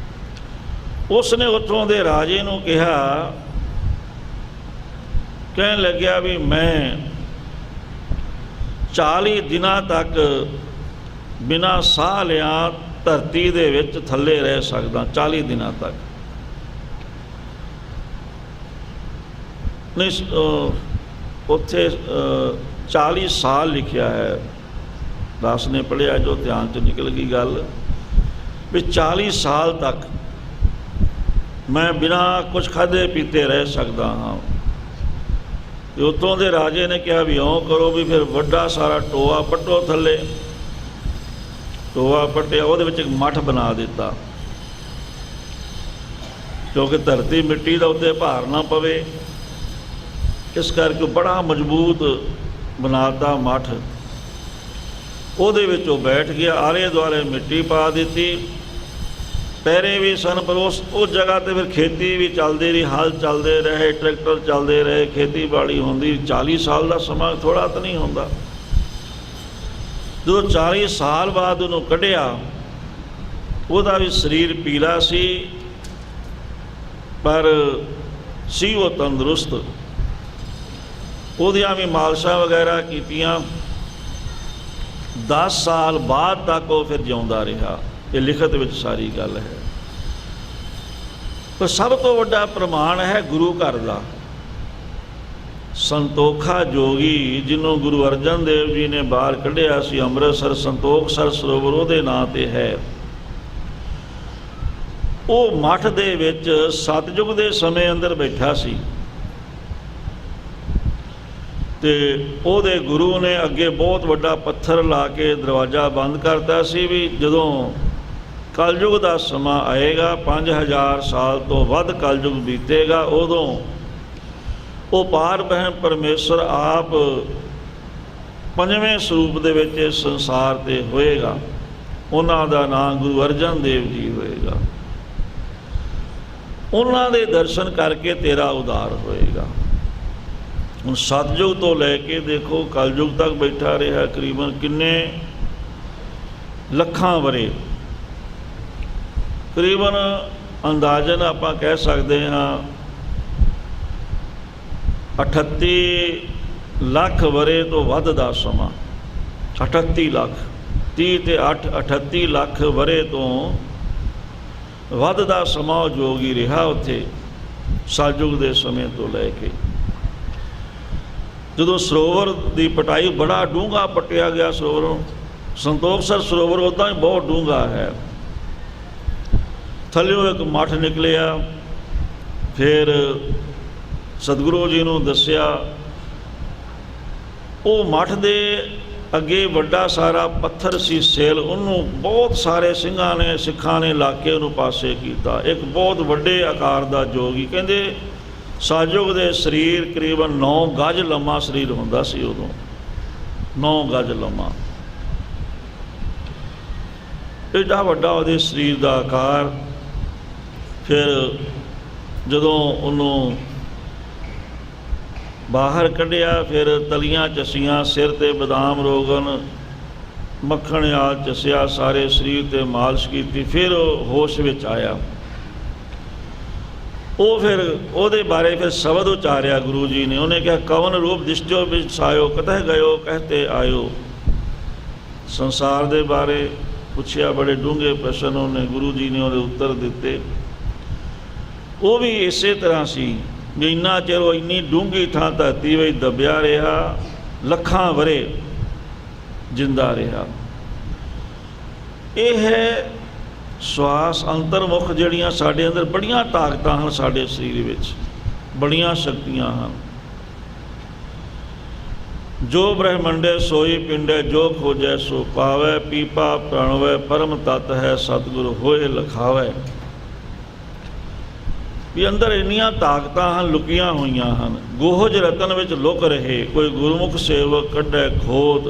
Speaker 1: ਉਸ ਨੇ ਉੱਥੋਂ ਦੇ ਰਾਜੇ ਨੂੰ ਕਿਹਾ, ਕਹਿਣ ਲੱਗਿਆ ਵੀ ਮੈਂ 40 ਦਿਨਾਂ ਤੱਕ ਬਿਨਾਂ ਸਾਹ ਲਿਆ ਧਰਤੀ ਦੇ ਵਿੱਚ ਥੱਲੇ ਰਹਿ ਸਕਦਾ, 40 ਦਿਨਾਂ ਤੱਕ। ਨਹੀਂ, ਉੱਥੇ 40 ਸਾਲ ਲਿਖਿਆ ਹੈ, ਦਾਸ ਨੇ ਪੜ੍ਹਿਆ, ਜੋ ਧਿਆਨ 'ਚ ਨਿਕਲ ਗਈ ਗੱਲ, ਵੀ 40 ਸਾਲ ਤੱਕ ਮੈਂ ਬਿਨਾਂ ਕੁਝ ਖਾਧੇ ਪੀਤੇ ਰਹਿ ਸਕਦਾ ਹਾਂ। ਤੇ ਉੱਥੋਂ ਦੇ ਰਾਜੇ ਨੇ ਕਿਹਾ ਵੀ ਇਉਂ ਕਰੋ ਵੀ ਫਿਰ ਵੱਡਾ ਸਾਰਾ ਟੋਆ ਪੱਟੋ ਥੱਲੇ। ਟੋਆ ਪੱਟਿਆ, ਉਹਦੇ ਵਿੱਚ ਇੱਕ ਮੱਠ ਬਣਾ ਦਿੱਤਾ, ਕਿਉਂਕਿ ਧਰਤੀ ਮਿੱਟੀ ਦਾ ਉੱਤੇ ਭਾਰ ਨਾ ਪਵੇ, ਇਸ ਕਰਕੇ ਬੜਾ ਮਜ਼ਬੂਤ ਬਣਾਤਾ ਮੱਠ। ਉਹਦੇ ਵਿੱਚ ਉਹ ਬੈਠ ਗਿਆ, ਆਲੇ ਦੁਆਲੇ ਮਿੱਟੀ ਪਾ ਦਿੱਤੀ, ਪਹਿਰੇ ਵੀ ਸਨ, ਪਰ ਉਸ ਜਗ੍ਹਾ 'ਤੇ ਫਿਰ ਖੇਤੀ ਵੀ ਚੱਲਦੀ ਰਹੀ, ਹਲ ਚੱਲਦੇ ਰਹੇ, ਟਰੈਕਟਰ ਚੱਲਦੇ ਰਹੇ, ਖੇਤੀਬਾੜੀ ਹੁੰਦੀ। 40 ਸਾਲ ਦਾ ਸਮਾਂ ਥੋੜ੍ਹਾ ਤਾਂ ਨਹੀਂ ਹੁੰਦਾ। ਜਦੋਂ 40 ਸਾਲ ਬਾਅਦ ਉਹਨੂੰ ਕੱਢਿਆ, ਉਹਦਾ ਵੀ ਸਰੀਰ ਪੀਲਾ ਸੀ, ਪਰ ਸੀ ਉਹ ਤੰਦਰੁਸਤ। ਉਹਦੀਆਂ ਵੀ ਮਾਲਸ਼ਾਂ ਵਗੈਰਾ ਕੀਤੀਆਂ। 10 ਸਾਲ ਬਾਅਦ ਤੱਕ ਉਹ ਫਿਰ ਜਿਉਂਦਾ ਰਿਹਾ। ਇਹ ਲਿਖਤ ਵਿੱਚ ਸਾਰੀ ਗੱਲ ਹੈ। ਪਰ ਸਭ ਤੋਂ ਵੱਡਾ ਪ੍ਰਮਾਣ ਹੈ ਗੁਰੂ ਘਰ ਦਾ। ਸੰਤੋਖਾ ਜੋਗੀ, ਜਿਹਨੂੰ ਗੁਰੂ ਅਰਜਨ ਦੇਵ ਜੀ ਨੇ ਬਾਹਰ ਕੱਢਿਆ ਸੀ ਅੰਮ੍ਰਿਤਸਰ, ਸੰਤੋਖਸਰ ਸਰੋਵਰ ਉਹਦੇ ਨਾਂ 'ਤੇ ਹੈ। ਉਹ ਮੱਠ ਦੇ ਵਿੱਚ ਸਤਿਯੁਗ ਦੇ ਸਮੇਂ ਅੰਦਰ ਬੈਠਾ ਸੀ, ਤੇ ਉਹਦੇ ਗੁਰੂ ਨੇ ਅੱਗੇ ਬਹੁਤ ਵੱਡਾ ਪੱਥਰ ਲਾ ਕੇ ਦਰਵਾਜ਼ਾ ਬੰਦ ਕਰਤਾ ਸੀ ਵੀ ਜਦੋਂ ਕਲਯੁਗ ਦਾ ਸਮਾਂ ਆਏਗਾ, 5000 ਸਾਲ ਤੋਂ ਵੱਧ ਕਲਯੁਗ ਬੀਤੇਗਾ, ਉਦੋਂ ਉਹ ਪਾਰ ਬ੍ਰਹਮ ਪਰਮੇਸ਼ਰ ਆਪ 5ਵੇਂ ਸਰੂਪ ਦੇ ਵਿੱਚ ਇਸ ਸੰਸਾਰ 'ਤੇ ਹੋਏਗਾ। ਉਹਨਾਂ ਦਾ ਨਾਮ ਗੁਰੂ ਅਰਜਨ ਦੇਵ ਜੀ ਹੋਏਗਾ। ਉਹਨਾਂ ਦੇ ਦਰਸ਼ਨ ਕਰਕੇ ਤੇਰਾ ਉਦਾਰ ਹੋਏਗਾ। ਹੁਣ ਸਤਿਯੁਗ ਤੋਂ ਲੈ ਕੇ ਦੇਖੋ ਕਲਯੁਗ ਤੱਕ ਬੈਠਾ ਰਿਹਾ, ਕਰੀਬਨ ਕਿੰਨੇ ਲੱਖਾਂ ਵਰੇ, ਕਰੀਬਨ ਅੰਦਾਜ਼ਨ ਆਪਾਂ ਕਹਿ ਸਕਦੇ ਹਾਂ 38 ਲੱਖ ਵਰੇ ਤੋਂ ਵੱਧ ਦਾ ਸਮਾਂ। 38 ਲੱਖ, 30 ਤੇ 8 38 ਲੱਖ ਵਰੇ ਤੋਂ ਵੱਧ ਦਾ ਸਮਾਂ ਉਹ ਜੋਗੀ ਰਿਹਾ ਉੱਥੇ ਸਤਿਯੁਗ ਦੇ ਸਮੇਂ ਤੋਂ ਲੈ ਕੇ। ਜਦੋਂ ਸਰੋਵਰ ਦੀ ਪਟਾਈ, ਬੜਾ ਡੂੰਘਾ ਪੱਟਿਆ ਗਿਆ ਸਰੋਵਰ, ਸੰਤੋਖਸਰ ਸਰੋਵਰ ਉੱਦਾਂ ਹੀ ਬਹੁਤ ਡੂੰਘਾ ਹੈ। ਥੱਲਿਓਂ ਇੱਕ ਮੱਠ ਨਿਕਲਿਆ, ਫਿਰ ਸਤਿਗੁਰੂ ਜੀ ਨੂੰ ਦੱਸਿਆ। ਉਹ ਮੱਠ ਦੇ ਅੱਗੇ ਵੱਡਾ ਸਾਰਾ ਪੱਥਰ ਸੀ ਸੇਲ, ਉਹਨੂੰ ਬਹੁਤ ਸਾਰੇ ਸਿੱਖਾਂ ਨੇ ਲਾ ਕੇ ਉਹਨੂੰ ਪਾਸੇ ਕੀਤਾ। ਇੱਕ ਬਹੁਤ ਵੱਡੇ ਆਕਾਰ ਦਾ ਜੋਗੀ, ਕਹਿੰਦੇ ਸਤਿਯੁਗ ਦੇ ਸਰੀਰ ਕਰੀਬਨ 9 ਗਜ ਲੰਮਾ ਸਰੀਰ ਹੁੰਦਾ ਸੀ ਉਦੋਂ, 9 ਗਜ ਲੰਮਾ, ਏਡਾ ਵੱਡਾ ਉਹਦੇ ਸਰੀਰ ਦਾ ਆਕਾਰ। ਫਿਰ ਜਦੋਂ ਉਹਨੂੰ ਬਾਹਰ ਕੱਢਿਆ, ਫਿਰ ਤਲੀਆਂ ਚਸੀਆਂ, ਸਿਰ ਤੇ ਬਦਾਮ ਰੋਗਨ, ਮੱਖਣ ਆਲ ਚਸਿਆ, ਸਾਰੇ ਸਰੀਰ ਤੇ ਮਾਲਿਸ਼ ਕੀਤੀ, ਫਿਰ ਉਹ ਹੋਸ਼ ਵਿੱਚ ਆਇਆ। ਉਹ ਫਿਰ ਉਹਦੇ ਬਾਰੇ ਫਿਰ ਸ਼ਬਦ ਉਚਾਰਿਆ ਗੁਰੂ ਜੀ ਨੇ। ਉਹਨੇ ਕਿਹਾ, ਕਵਨ ਰੂਪ ਦਿਸ਼ਜੋ ਵਿਛਾਇਓ, ਕਤਹਿ ਗਇਓ ਕਹਤੇ ਆਇਓ। ਸੰਸਾਰ ਦੇ ਬਾਰੇ ਪੁੱਛਿਆ, ਬੜੇ ਡੂੰਘੇ ਪ੍ਰਸ਼ਨ ਉਹਨੇ, ਗੁਰੂ ਜੀ ਨੇ ਉਹਦੇ ਉੱਤਰ ਦਿੱਤੇ। ਉਹ ਵੀ ਇਸੇ ਤਰ੍ਹਾਂ ਸੀ ਵੀ ਇੰਨਾ ਚਿਰ ਉਹ ਇੰਨੀ ਡੂੰਘੀ ਥਾਂ ਧਰਤੀ ਵਿੱਚ ਦੱਬਿਆ ਰਿਹਾ, ਲੱਖਾਂ ਵਰੇ ਜਿੰਦਾ ਰਿਹਾ। ਇਹ ਹੈ ਸਵਾਸ ਅੰਤਰਮੁਖ, ਜਿਹੜੀਆਂ ਸਾਡੇ ਅੰਦਰ ਬੜੀਆਂ ਤਾਕਤਾਂ ਹਨ, ਸਾਡੇ ਸਰੀਰ ਵਿੱਚ ਬੜੀਆਂ ਸ਼ਕਤੀਆਂ ਹਨ। ਜੋ ਬ੍ਰਹਮੰਡੇ ਸੋਈ ਪਿੰਡੇ, ਜੋ ਖੋਜੈ ਸੋ ਪਾਵੈ, ਪੀਪਾ ਪ੍ਰਣਵੈ ਪਰਮ ਤਤ ਹੈ, ਸਤਿਗੁਰ ਹੋਏ ਲਖਾਵੈ। ਵੀ ਅੰਦਰ ਇੰਨੀਆਂ ਤਾਕਤਾਂ ਹਨ, ਲੁਕੀਆਂ ਹੋਈਆਂ ਹਨ। ਗੋਹਜ ਰਤਨ ਵਿੱਚ ਲੁਕ ਰਹੇ, ਕੋਈ ਗੁਰਮੁਖ ਸੇਵਕ ਕੱਢੈ ਖੋਦ।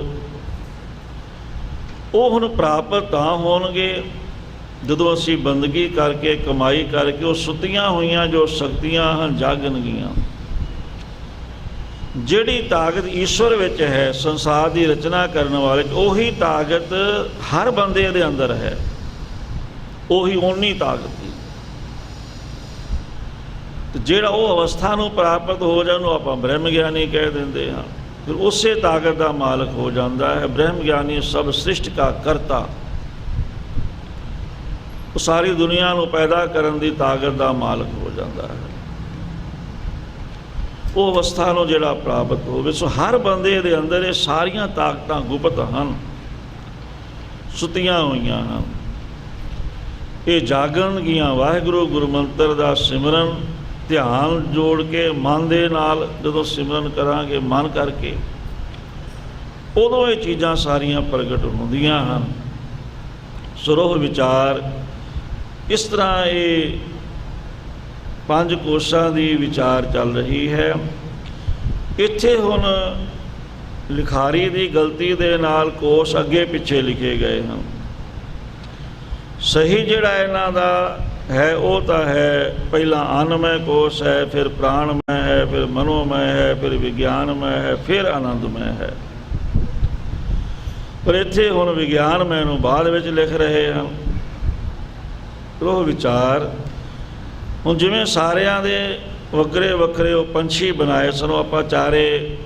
Speaker 1: ਉਹ ਹੁਣ ਪ੍ਰਾਪਤ ਤਾਂ ਹੋਣਗੇ ਜਦੋਂ ਅਸੀਂ ਬੰਦਗੀ ਕਰਕੇ, ਕਮਾਈ ਕਰਕੇ ਉਹ ਸੁੱਤੀਆਂ ਹੋਈਆਂ ਜੋ ਸ਼ਕਤੀਆਂ ਹਨ ਜਾਗਣਗੀਆਂ। ਜਿਹੜੀ ਤਾਕਤ ਈਸ਼ਵਰ ਵਿੱਚ ਹੈ, ਸੰਸਾਰ ਦੀ ਰਚਨਾ ਕਰਨ ਵਾਲੇ, ਉਹੀ ਤਾਕਤ ਹਰ ਬੰਦੇ ਦੇ ਅੰਦਰ ਹੈ, ਉਹੀ ਓਨੀ ਤਾਕਤ ਹੀ। ਤੇ ਜਿਹੜਾ ਉਹ ਅਵਸਥਾ ਨੂੰ ਪ੍ਰਾਪਤ ਹੋ ਜਾਏ, ਉਹਨੂੰ ਆਪਾਂ ਬ੍ਰਹਮ ਗਿਆਨੀ ਕਹਿ ਦਿੰਦੇ ਹਾਂ। ਫਿਰ ਉਸੇ ਤਾਕਤ ਦਾ ਮਾਲਕ ਹੋ ਜਾਂਦਾ ਹੈ। ਬ੍ਰਹਮ ਗਿਆਨੀ ਸਭ ਸ੍ਰਿਸ਼ਟ ਦਾ ਕਰਤਾ, ਉਹ ਸਾਰੀ ਦੁਨੀਆ ਨੂੰ ਪੈਦਾ ਕਰਨ ਦੀ ਤਾਕਤ ਦਾ ਮਾਲਕ ਹੋ ਜਾਂਦਾ ਹੈ। ਉਹ ਅਵਸਥਾ ਨੂੰ ਜਿਹੜਾ ਪ੍ਰਾਪਤ ਹੋਵੇ, ਸੋ ਹਰ ਬੰਦੇ ਦੇ ਅੰਦਰ ਇਹ ਸਾਰੀਆਂ ਤਾਕਤਾਂ ਗੁਪਤ ਹਨ, ਸੁੱਤੀਆਂ ਹੋਈਆਂ ਹਨ। ਇਹ ਜਾਗਣਗੀਆਂ। ਵਾਹਿਗੁਰੂ ਗੁਰਮੰਤਰ ਦਾ ਸਿਮਰਨ ਧਿਆਨ ਜੋੜ ਕੇ ਮਨ ਦੇ ਨਾਲ ਜਦੋਂ ਸਿਮਰਨ ਕਰਾਂਗੇ, ਮਨ ਕਰਕੇ, ਉਦੋਂ ਇਹ ਚੀਜ਼ਾਂ ਸਾਰੀਆਂ ਪ੍ਰਗਟ ਹੁੰਦੀਆਂ ਹਨ। ਸੁਰੋਹ ਵਿਚਾਰ ਇਸ ਤਰ੍ਹਾਂ ਇਹ 5 ਕੋਸ਼ਾਂ ਦੀ ਵਿਚਾਰ ਚੱਲ ਰਹੀ ਹੈ। ਇੱਥੇ ਹੁਣ ਲਿਖਾਰੀ ਦੀ ਗਲਤੀ ਦੇ ਨਾਲ ਕੋਸ਼ ਅੱਗੇ ਪਿੱਛੇ ਲਿਖੇ ਗਏ ਹਨ। ਸਹੀ ਜਿਹੜਾ ਇਹਨਾਂ ਦਾ ਹੈ ਉਹ ਤਾਂ ਹੈ, ਪਹਿਲਾਂ ਅਨਮੈ ਕੋਸ਼ ਹੈ, ਫਿਰ ਪ੍ਰਾਣਮੈ ਹੈ, ਫਿਰ ਮਨੋਮੈ ਹੈ, ਫਿਰ ਵਿਗਿਆਨਮੈ ਹੈ, ਫਿਰ ਆਨੰਦਮੈ ਹੈ। ਪਰ ਇੱਥੇ ਹੁਣ ਵਿਗਿਆਨਮੈ ਨੂੰ ਬਾਅਦ ਵਿੱਚ ਲਿਖ ਰਹੇ ਹਨ। ਉਹ ਵਿਚਾਰ ਹੁਣ ਜਿਵੇਂ ਸਾਰਿਆਂ ਦੇ ਵੱਖਰੇ ਵੱਖਰੇ ਉਹ ਪੰਛੀ ਬਣਾਏ ਸਨ, ਆਪਾਂ ਚਾਰੇ,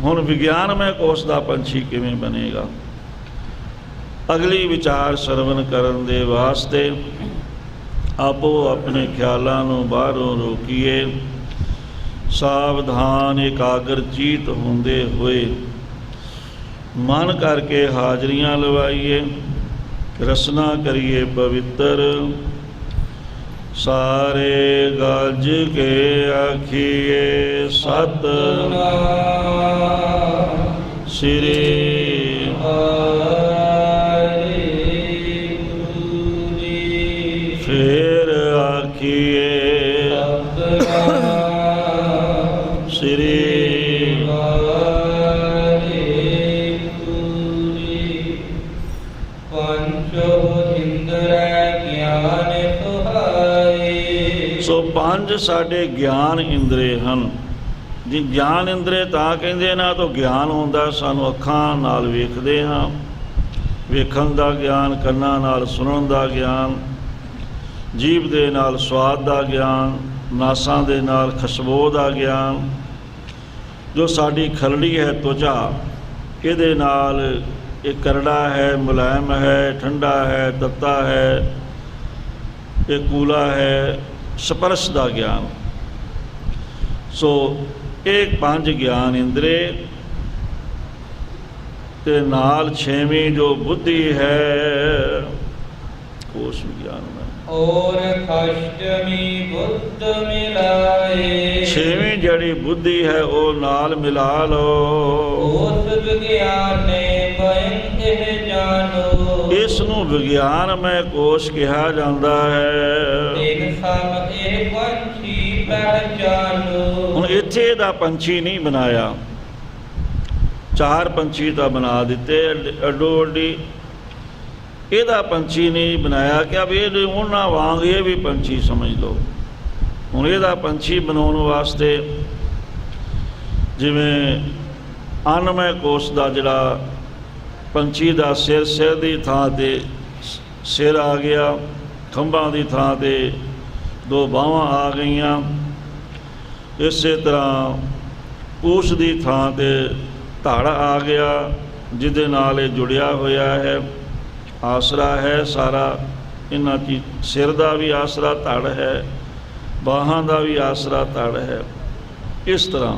Speaker 1: ਹੁਣ ਵਿਗਿਆਨਮੈ ਕੋਸ਼ ਦਾ ਪੰਛੀ ਕਿਵੇਂ ਬਣੇਗਾ? ਅਗਲੀ ਵਿਚਾਰ ਸਰਵਨ ਕਰਨ ਦੇ ਵਾਸਤੇ ਆਪੋ ਆਪਣੇ ਖਿਆਲਾਂ ਨੂੰ ਬਾਹਰੋਂ ਰੋਕੀਏ, ਸਾਵਧਾਨ ਇਕਾਗਰ ਚੀਤ ਹੁੰਦੇ ਹੋਏ ਮਨ ਕਰਕੇ ਹਾਜ਼ਰੀਆਂ ਲਵਾਈਏ, ਰਸਨਾ ਕਰੀਏ ਪਵਿੱਤਰ, ਸਾਰੇ ਗੱਜ ਕੇ ਆਖੀਏ ਸਤਿਨਾਮ ਸ੍ਰੀ ਫਿਰ ਆਖੀਏ ਸ੍ਰੀ ਸੋ 5 ਸਾਡੇ ਗਿਆਨ ਇੰਦਰੇ ਹਨ। ਜੀ ਗਿਆਨ ਇੰਦਰੇ ਤਾਂ ਕਹਿੰਦੇ ਨਾ, ਤਾਂ ਗਿਆਨ ਹੁੰਦਾ ਸਾਨੂੰ ਅੱਖਾਂ ਨਾਲ ਵੇਖਦੇ ਹਾਂ, ਵੇਖਣ ਦਾ ਗਿਆਨ, ਕੰਨਾਂ ਨਾਲ ਸੁਣਨ ਦਾ ਗਿਆਨ, ਜੀਭ ਦੇ ਨਾਲ ਸਵਾਦ ਦਾ ਗਿਆਨ, ਨਾਸਾਂ ਦੇ ਨਾਲ ਖੁਸ਼ਬੂ ਦਾ ਗਿਆਨ, ਜੋ ਸਾਡੀ ਖਲੜੀ ਹੈ त्वचा, ਇਹਦੇ ਨਾਲ ਇਹ ਕਰੜਾ ਹੈ, ਮੁਲਾਇਮ ਹੈ, ਠੰਡਾ ਹੈ, ਤੱਤਾ ਹੈ, ਇਹ ਕੂਲਾ ਹੈ, ਸਪਰਸ਼ ਦਾ ਗਿਆਨ। ਸੋ ਇਹ 5 ਗਿਆਨ ਇੰਦਰੇ ਤੇ ਨਾਲ 6ਵੀਂ ਜੋ ਬੁੱਧੀ ਹੈ ਉਸ ਵਿਗਿਆਨ ਦਾ
Speaker 2: ਔਰ ਅਸ਼ਟਮੀ ਬੁੱਧ ਮਿਲਾਏ।
Speaker 1: 6ਵੀਂ ਜਿਹੜੀ ਬੁੱਧੀ ਹੈ ਉਹ ਨਾਲ ਮਿਲਾ ਲਓ।
Speaker 2: ਉਸ ਵਿਗਿਆਨੇ ਬਇਨ ਇਹ ਜਾਣੋ।
Speaker 1: ਇਸ ਨੂੰ ਵਿਗਿਆਨਮੈ ਕੋਸ਼ ਕਿਹਾ ਜਾਂਦਾ ਹੈ।
Speaker 2: ਤਿਨ ਸਮ ਇਹ ਪੰਛੀ ਪਹਿਚਾਨੋ।
Speaker 1: ਹੁਣ ਇੱਥੇ ਦਾ ਪੰਛੀ ਨਹੀਂ ਬਣਾਇਆ, 4 ਪੰਛੀ ਤਾਂ ਬਣਾ ਦਿੱਤੇ ਅੱਡੋ ਅੱਡੀ, ਇਹਦਾ ਪੰਛੀ ਨਹੀਂ ਬਣਾਇਆ ਕਿ ਅਬ ਇਹ ਉਹਨਾਂ ਵਾਂਗ ਇਹ ਵੀ ਪੰਛੀ ਸਮਝ ਲਓ। ਹੁਣ ਇਹਦਾ ਪੰਛੀ ਬਣਾਉਣ ਵਾਸਤੇ ਜਿਵੇਂ ਅੰਨਮੈ ਕੋਸ਼ ਦਾ ਜਿਹੜਾ ਪੰਛੀ ਦਾ ਸਿਰ ਦੀ ਥਾਂ 'ਤੇ ਸਿਰ ਆ ਗਿਆ, ਖੰਭਾਂ ਦੀ ਥਾਂ 'ਤੇ 2 ਬਾਹਾਂ ਆ ਗਈਆਂ, ਇਸੇ ਤਰ੍ਹਾਂ ਪੂਛ ਦੀ ਥਾਂ 'ਤੇ ਧੜ ਆ ਗਿਆ, ਜਿਹਦੇ ਨਾਲ ਇਹ ਜੁੜਿਆ ਹੋਇਆ ਹੈ, ਆਸਰਾ ਹੈ ਸਾਰਾ ਇਹਨਾਂ ਦੀ। ਸਿਰ ਦਾ ਵੀ ਆਸਰਾ ਧੜ ਹੈ, ਬਾਹਾਂ ਦਾ ਵੀ ਆਸਰਾ ਧੜ ਹੈ। ਇਸ ਤਰ੍ਹਾਂ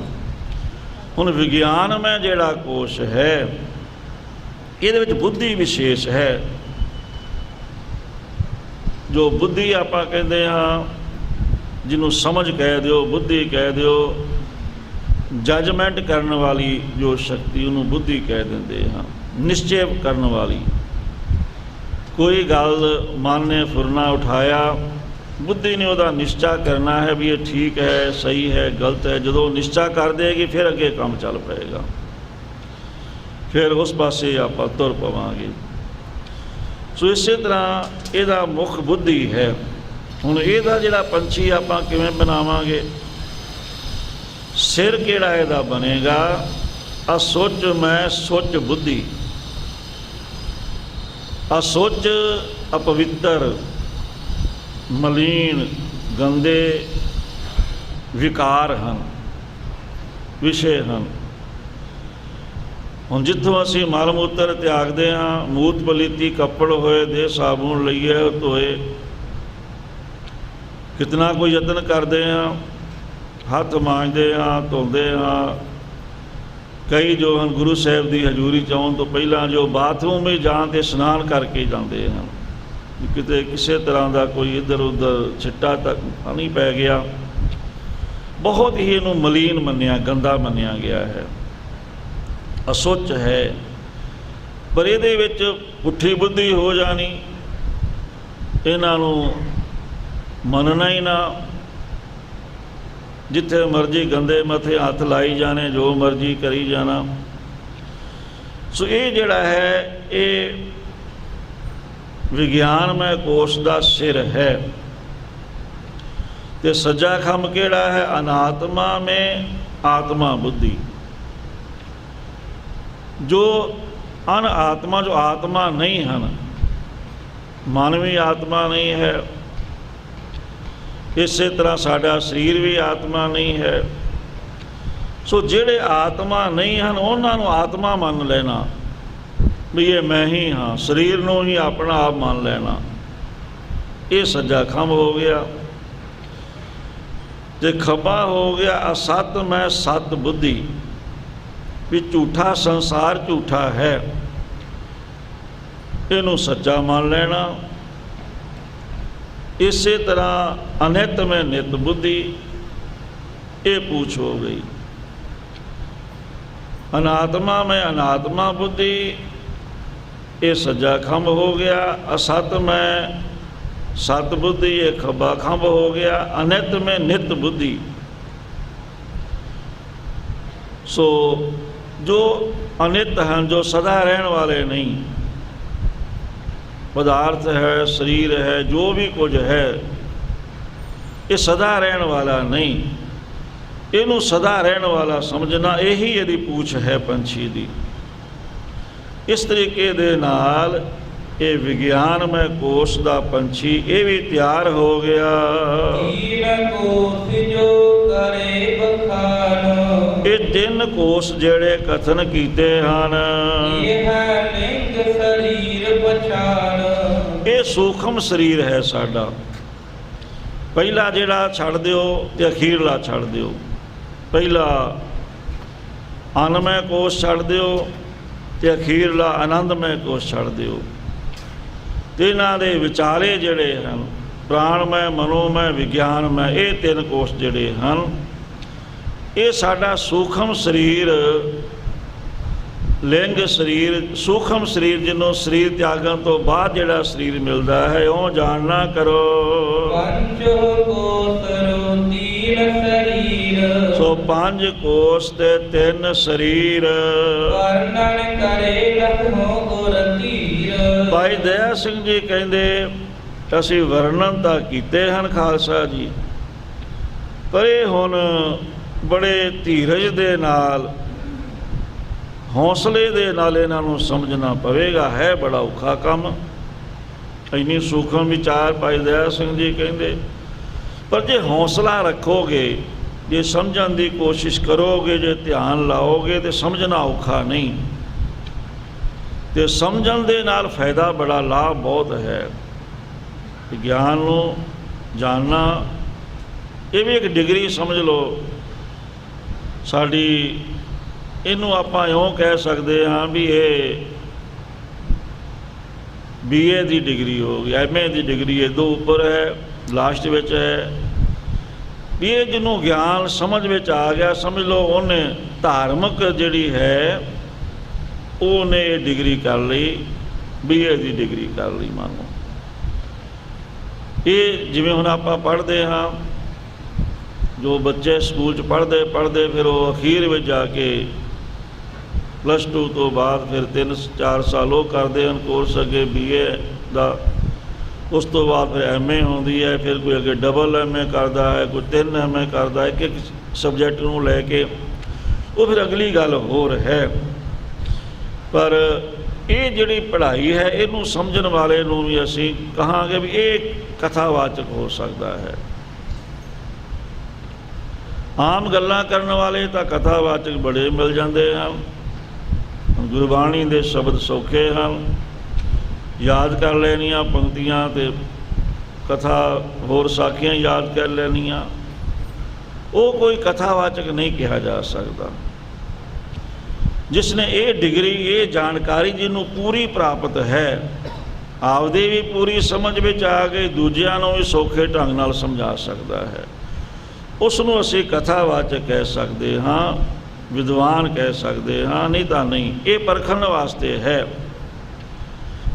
Speaker 1: ਹੁਣ ਵਿਗਿਆਨਮੈ ਜਿਹੜਾ ਕੋਸ਼ ਹੈ ਇਹਦੇ ਵਿੱਚ ਬੁੱਧੀ ਵਿਸ਼ੇਸ਼ ਹੈ। ਜੋ ਬੁੱਧੀ ਆਪਾਂ ਕਹਿੰਦੇ ਹਾਂ, ਜਿਹਨੂੰ ਸਮਝ ਕਹਿ ਦਿਓ, ਬੁੱਧੀ ਕਹਿ ਦਿਓ, ਜਜਮੈਂਟ ਕਰਨ ਵਾਲੀ ਜੋ ਸ਼ਕਤੀ, ਉਹਨੂੰ ਬੁੱਧੀ ਕਹਿ ਦਿੰਦੇ ਹਾਂ। ਨਿਸ਼ਚੈ ਕਰਨ ਵਾਲੀ, ਕੋਈ ਗੱਲ ਮਨ ਨੇ ਫੁਰਨਾ ਉਠਾਇਆ, ਬੁੱਧੀ ਨੇ ਉਹਦਾ ਨਿਸ਼ਚਾ ਕਰਨਾ ਹੈ ਵੀ ਇਹ ਠੀਕ ਹੈ, ਸਹੀ ਹੈ, ਗਲਤ ਹੈ। ਜਦੋਂ ਨਿਸ਼ਚਾ ਕਰ ਦੇਗੀ ਫਿਰ ਅੱਗੇ ਕੰਮ ਚੱਲ ਪਏਗਾ, ਫਿਰ ਉਸ ਪਾਸੇ ਆਪਾਂ ਤੁਰ ਪਵਾਂਗੇ। ਸੋ ਇਸੇ ਤਰ੍ਹਾਂ ਇਹਦਾ ਮੁੱਖ ਬੁੱਧੀ ਹੈ। ਹੁਣ ਇਹਦਾ ਜਿਹੜਾ ਪੰਛੀ ਆਪਾਂ ਕਿਵੇਂ ਬਣਾਵਾਂਗੇ? ਸਿਰ ਕਿਹੜਾ ਇਹਦਾ ਬਣੇਗਾ? ਅਸੁੱਚ ਮੈਂ ਸੁੱਚ ਬੁੱਧੀ। ਅਸੁੱਚ ਅਪਵਿੱਤਰ, ਮਲੀਨ, ਗੰਦੇ ਵਿਕਾਰ ਹਨ, ਵਿਸ਼ੇ ਹਨ। ਹੁਣ ਜਿੱਥੋਂ ਅਸੀਂ ਮਲ ਮੂਤਰ ਤਿਆਗਦੇ ਹਾਂ, ਮੂਤ ਪਲੀਤੀ ਕੱਪੜ ਹੋਏ ਦੇ ਸਾਬੂਨ ਲਈਏ ਧੋਏ, ਕਿਤਨਾ ਕੋਈ ਯਤਨ ਕਰਦੇ ਹਾਂ, ਹੱਥ ਮਾਂਜਦੇ ਹਾਂ, ਧੋਂਦੇ ਹਾਂ। ਕਈ ਜੋ ਹਨ ਗੁਰੂ ਸਾਹਿਬ ਦੀ ਹਜ਼ੂਰੀ 'ਚ ਆਉਣ ਤੋਂ ਪਹਿਲਾਂ ਜੋ ਬਾਥਰੂਮ ਵਿੱਚ ਜਾਣ 'ਤੇ ਇਸ਼ਨਾਨ ਕਰਕੇ ਜਾਂਦੇ ਹਨ, ਕਿਤੇ ਕਿਸੇ ਤਰ੍ਹਾਂ ਦਾ ਕੋਈ ਇੱਧਰ ਉੱਧਰ ਛਿੱਟਾ ਤੱਕ ਨਹੀਂ ਪੈ ਗਿਆ। ਬਹੁਤ ਹੀ ਇਹਨੂੰ ਮਲੀਨ ਮੰਨਿਆ, ਗੰਦਾ ਮੰਨਿਆ ਗਿਆ ਹੈ, ਅਸੁੱਚ ਹੈ। ਪਰ ਇਹਦੇ ਵਿੱਚ ਪੁੱਠੀ ਬੁੱਧੀ ਹੋ ਜਾਣੀ, ਇਹਨਾਂ ਨੂੰ ਮੰਨਣਾ ਹੀ ਨਾ, ਜਿੱਥੇ ਮਰਜ਼ੀ ਗੰਦੇ ਮੱਥੇ ਹੱਥ ਲਾਈ ਜਾਣੇ, ਜੋ ਮਰਜ਼ੀ ਕਰੀ ਜਾਣਾ। ਸੋ ਇਹ ਜਿਹੜਾ ਹੈ ਇਹ ਵਿਗਿਆਨਮੈ ਕੋਸ਼ ਦਾ ਸਿਰ ਹੈ। ਤੇ ਸੱਜਾ ਖੰਭ ਕਿਹੜਾ ਹੈ? ਅਨਾਤਮਾ ਮੇਂ ਆਤਮਾ ਬੁੱਧੀ। ਜੋ ਅਨ ਆਤਮਾ, ਜੋ ਆਤਮਾ ਨਹੀਂ ਹਨ, ਮਾਨਵੀ ਆਤਮਾ ਨਹੀਂ ਹੈ, ਇਸੇ ਤਰ੍ਹਾਂ ਸਾਡਾ ਸਰੀਰ ਵੀ ਆਤਮਾ ਨਹੀਂ ਹੈ। ਸੋ ਜਿਹੜੇ ਆਤਮਾ ਨਹੀਂ ਹਨ ਉਹਨਾਂ ਨੂੰ ਆਤਮਾ ਮੰਨ ਲੈਣਾ ਵੀ ਇਹ ਮੈਂ ਹੀ ਹਾਂ, ਸਰੀਰ ਨੂੰ ਹੀ ਆਪਣਾ ਆਪ ਮੰਨ ਲੈਣਾ, ਇਹ ਸੱਜਾ ਖੰਭ ਹੋ ਗਿਆ। ਤੇ ਖੱਬਾ ਹੋ ਗਿਆ ਅਸਤ ਮੈਂ ਸਤ ਬੁੱਧੀ, ਵੀ ਝੂਠਾ ਸੰਸਾਰ ਝੂਠਾ ਹੈ, ਇਹਨੂੰ ਸੱਚਾ ਮੰਨ ਲੈਣਾ। ਇਸੇ ਤਰ੍ਹਾਂ ਅਨਿਤ ਮੈਂ ਨਿਤ ਬੁੱਧੀ, ਇਹ ਪੂਛ ਹੋ ਗਈ। ਅਨਾਤਮਾ ਮੈਂ ਅਨਾਤਮਾ ਬੁੱਧੀ, ਇਹ ਸੱਜਾ ਖੰਭ ਹੋ ਗਿਆ। ਅਸਤ ਮੈਂ ਸਤ ਬੁੱਧੀ, ਇਹ ਖੱਬਾ ਖੰਭ ਹੋ ਗਿਆ। ਅਨਿਤ ਮੈਂ ਨਿਤ ਬੁੱਧੀ। ਸੋ ਜੋ ਅਨਿਤ ਹਨ, ਜੋ ਸਦਾ ਰਹਿਣ ਵਾਲੇ ਨਹੀਂ, ਪਦਾਰਥ ਹੈ, ਸਰੀਰ ਹੈ, ਜੋ ਵੀ ਕੁਝ ਹੈ, ਇਹ ਸਦਾ ਰਹਿਣ ਵਾਲਾ ਨਹੀਂ। ਇਹਨੂੰ ਸਦਾ ਰਹਿਣ ਵਾਲਾ ਸਮਝਣਾ, ਇਹੀ ਇਹਦੀ ਪੂਛ ਹੈ ਪੰਛੀ ਦੀ। ਇਸ ਤਰੀਕੇ ਦੇ ਨਾਲ ਇਹ ਵਿਗਿਆਨਮੈ ਕੋਸ਼ ਦਾ ਪੰਛੀ ਇਹ ਵੀ ਤਿਆਰ ਹੋ ਗਿਆ।
Speaker 2: ਤੀਨ ਕੋਸ ਜੋ ਕਰੇ ਬਖਾਨ,
Speaker 1: ਇਹ 3 ਕੋਸ਼ ਜਿਹੜੇ ਕਥਨ ਕੀਤੇ ਹਨ,
Speaker 2: ਇਹ ਲਿੰਗ ਸਰੀਰ ਪਛਾਨ।
Speaker 1: ਇਹ ਸੂਖਮ ਸਰੀਰ ਹੈ ਸਾਡਾ। ਪਹਿਲਾ ਜਿਹੜਾ ਛੱਡ ਦਿਓ ਤੇ ਅਖੀਰਲਾ ਛੱਡ ਦਿਓ। ਪਹਿਲਾ ਅਨਮੈ ਕੋਸ਼ ਛੱਡ ਦਿਓ ਤੇ ਅਖੀਰਲਾ ਆਨੰਦਮੈ ਕੋਸ਼ ਛੱਡ ਦਿਓ। ਤੇ ਇਹਨਾਂ ਦੇ ਵਿਚਾਰੇ ਜਿਹੜੇ ਹਨ ਪ੍ਰਾਣਮੈ, ਮਨੋਮੈ, ਵਿਗਿਆਨਮੈ, ਇਹ 3 ਕੋਸ਼ ਜਿਹੜੇ ਹਨ ਇਹ ਸਾਡਾ ਸੂਖਮ ਸਰੀਰ, ਲਿੰਗ ਸਰੀਰ, ਸੂਖਮ ਸਰੀਰ ਜਿਹਨੂੰ ਸਰੀਰ ਤਿਆਗਣ ਤੋਂ ਬਾਅਦ ਜਿਹੜਾ ਸਰੀਰ ਮਿਲਦਾ ਹੈ ਉਹ ਜਾਣਨਾ ਕਰੋ।
Speaker 2: ਪੰਜ ਕੋਸ ਤੀਨ ਸਰੀਰ,
Speaker 1: ਸੋ 5 ਕੋਸ਼ ਤੇ 3 ਸਰੀਰ।
Speaker 2: ਵਰਣਨ ਕਰੇ ਲਖੋ ਗੁਰ ਧੀਰ।
Speaker 1: ਭਾਈ ਦਇਆ ਸਿੰਘ ਜੀ ਕਹਿੰਦੇ ਅਸੀਂ ਵਰਣਨ ਤਾਂ ਕੀਤੇ ਹਨ ਖਾਲਸਾ ਜੀ, ਪਰ ਇਹ ਹੁਣ ਬੜੇ ਧੀਰਜ ਦੇ ਨਾਲ, ਹੌਸਲੇ ਦੇ ਨਾਲ ਇਹਨਾਂ ਨੂੰ ਸਮਝਣਾ ਪਵੇਗਾ। ਹੈ ਬੜਾ ਔਖਾ ਕੰਮ, ਇੰਨੀ ਸੂਖਮ ਵਿਚਾਰ ਭਾਈ ਦਇਆ ਸਿੰਘ ਜੀ ਕਹਿੰਦੇ। ਪਰ ਜੇ ਹੌਸਲਾ ਰੱਖੋਗੇ, ਜੇ ਸਮਝਣ ਦੀ ਕੋਸ਼ਿਸ਼ ਕਰੋਗੇ, ਜੇ ਧਿਆਨ ਲਾਓਗੇ ਤੇ ਸਮਝਣਾ ਔਖਾ ਨਹੀਂ। ਤੇ ਸਮਝਣ ਦੇ ਨਾਲ ਫਾਇਦਾ ਬੜਾ, ਲਾਭ ਬਹੁਤ ਹੈ। ਵਿਗਿਆਨ ਨੂੰ ਜਾਣਨਾ ਇਹ ਵੀ ਇੱਕ ਡਿਗਰੀ ਸਮਝ ਲਓ ਸਾਡੀ। ਇਹਨੂੰ ਆਪਾਂ ਇਉਂ ਕਹਿ ਸਕਦੇ ਹਾਂ ਵੀ ਇਹ BA ਦੀ ਡਿਗਰੀ ਹੋ ਗਈ, MA ਦੀ ਡਿਗਰੀ ਇਹ ਤੋਂ ਉੱਪਰ ਹੈ, ਲਾਸਟ ਵਿੱਚ ਹੈ। ਵੀ ਇਹ ਜਿਹਨੂੰ ਗਿਆਨ ਸਮਝ ਵਿੱਚ ਆ ਗਿਆ, ਸਮਝ ਲਓ ਉਹਨੇ ਧਾਰਮਿਕ ਜਿਹੜੀ ਹੈ ਉਹਨੇ ਇਹ ਡਿਗਰੀ ਕਰ ਲਈ, BA ਦੀ ਡਿਗਰੀ ਕਰ ਲਈ ਮੰਨ ਲਓ। ਇਹ ਜਿਵੇਂ ਹੁਣ ਆਪਾਂ ਪੜ੍ਹਦੇ ਹਾਂ, ਜੋ ਬੱਚੇ ਸਕੂਲ 'ਚ ਪੜ੍ਹਦੇ ਫਿਰ ਉਹ ਅਖੀਰ ਵਿੱਚ ਜਾ ਕੇ +2 ਤੋਂ ਬਾਅਦ ਫਿਰ 3-4 ਸਾਲ ਉਹ ਕਰਦੇ ਹਨ ਕੋਰਸ ਅੱਗੇ BA ਦਾ। ਉਸ ਤੋਂ ਬਾਅਦ ਫਿਰ MA ਹੁੰਦੀ ਹੈ, ਫਿਰ ਕੋਈ ਅੱਗੇ ਡਬਲ MA ਕਰਦਾ ਹੈ, ਕੋਈ 3 MA ਕਰਦਾ ਹੈ, ਇੱਕ ਸਬਜੈਕਟ ਨੂੰ ਲੈ ਕੇ। ਉਹ ਫਿਰ ਅਗਲੀ ਗੱਲ ਹੋਰ ਹੈ। ਪਰ ਇਹ ਜਿਹੜੀ ਪੜ੍ਹਾਈ ਹੈ ਇਹਨੂੰ ਸਮਝਣ ਵਾਲੇ ਨੂੰ ਵੀ ਅਸੀਂ ਕਹਾਂਗੇ ਵੀ ਇਹ ਕਥਾਵਾਚਕ ਹੋ ਸਕਦਾ ਹੈ। ਆਮ ਗੱਲਾਂ ਕਰਨ ਵਾਲੇ ਤਾਂ ਕਥਾਵਾਚਕ ਬੜੇ ਮਿਲ ਜਾਂਦੇ ਹਨ। ਗੁਰਬਾਣੀ ਦੇ ਸ਼ਬਦ ਸੌਖੇ ਹਨ, ਯਾਦ ਕਰ ਲੈਣੀਆਂ ਪੰਕਤੀਆਂ ਤੇ ਕਥਾ ਹੋਰ ਸਾਖੀਆਂ ਯਾਦ ਕਰ ਲੈਣੀਆਂ, ਉਹ ਕੋਈ ਕਥਾਵਾਚਕ ਨਹੀਂ ਕਿਹਾ ਜਾ ਸਕਦਾ। ਜਿਸ ਨੇ ਇਹ ਡਿਗਰੀ, ਇਹ ਜਾਣਕਾਰੀ ਜਿਹਨੂੰ ਪੂਰੀ ਪ੍ਰਾਪਤ ਹੈ, ਆਪਦੀ ਵੀ ਪੂਰੀ ਸਮਝ ਵਿੱਚ ਆ ਗਈ, ਦੂਜਿਆਂ ਨੂੰ ਵੀ ਸੌਖੇ ਢੰਗ ਨਾਲ ਸਮਝਾ ਸਕਦਾ ਹੈ, ਉਸ ਨੂੰ ਅਸੀਂ ਕਥਾਵਾਚਕ ਕਹਿ ਸਕਦੇ ਹਾਂ, ਵਿਦਵਾਨ ਕਹਿ ਸਕਦੇ ਹਾਂ। ਨਹੀਂ ਤਾਂ ਨਹੀਂ। ਇਹ ਪਰਖਣ ਵਾਸਤੇ ਹੈ,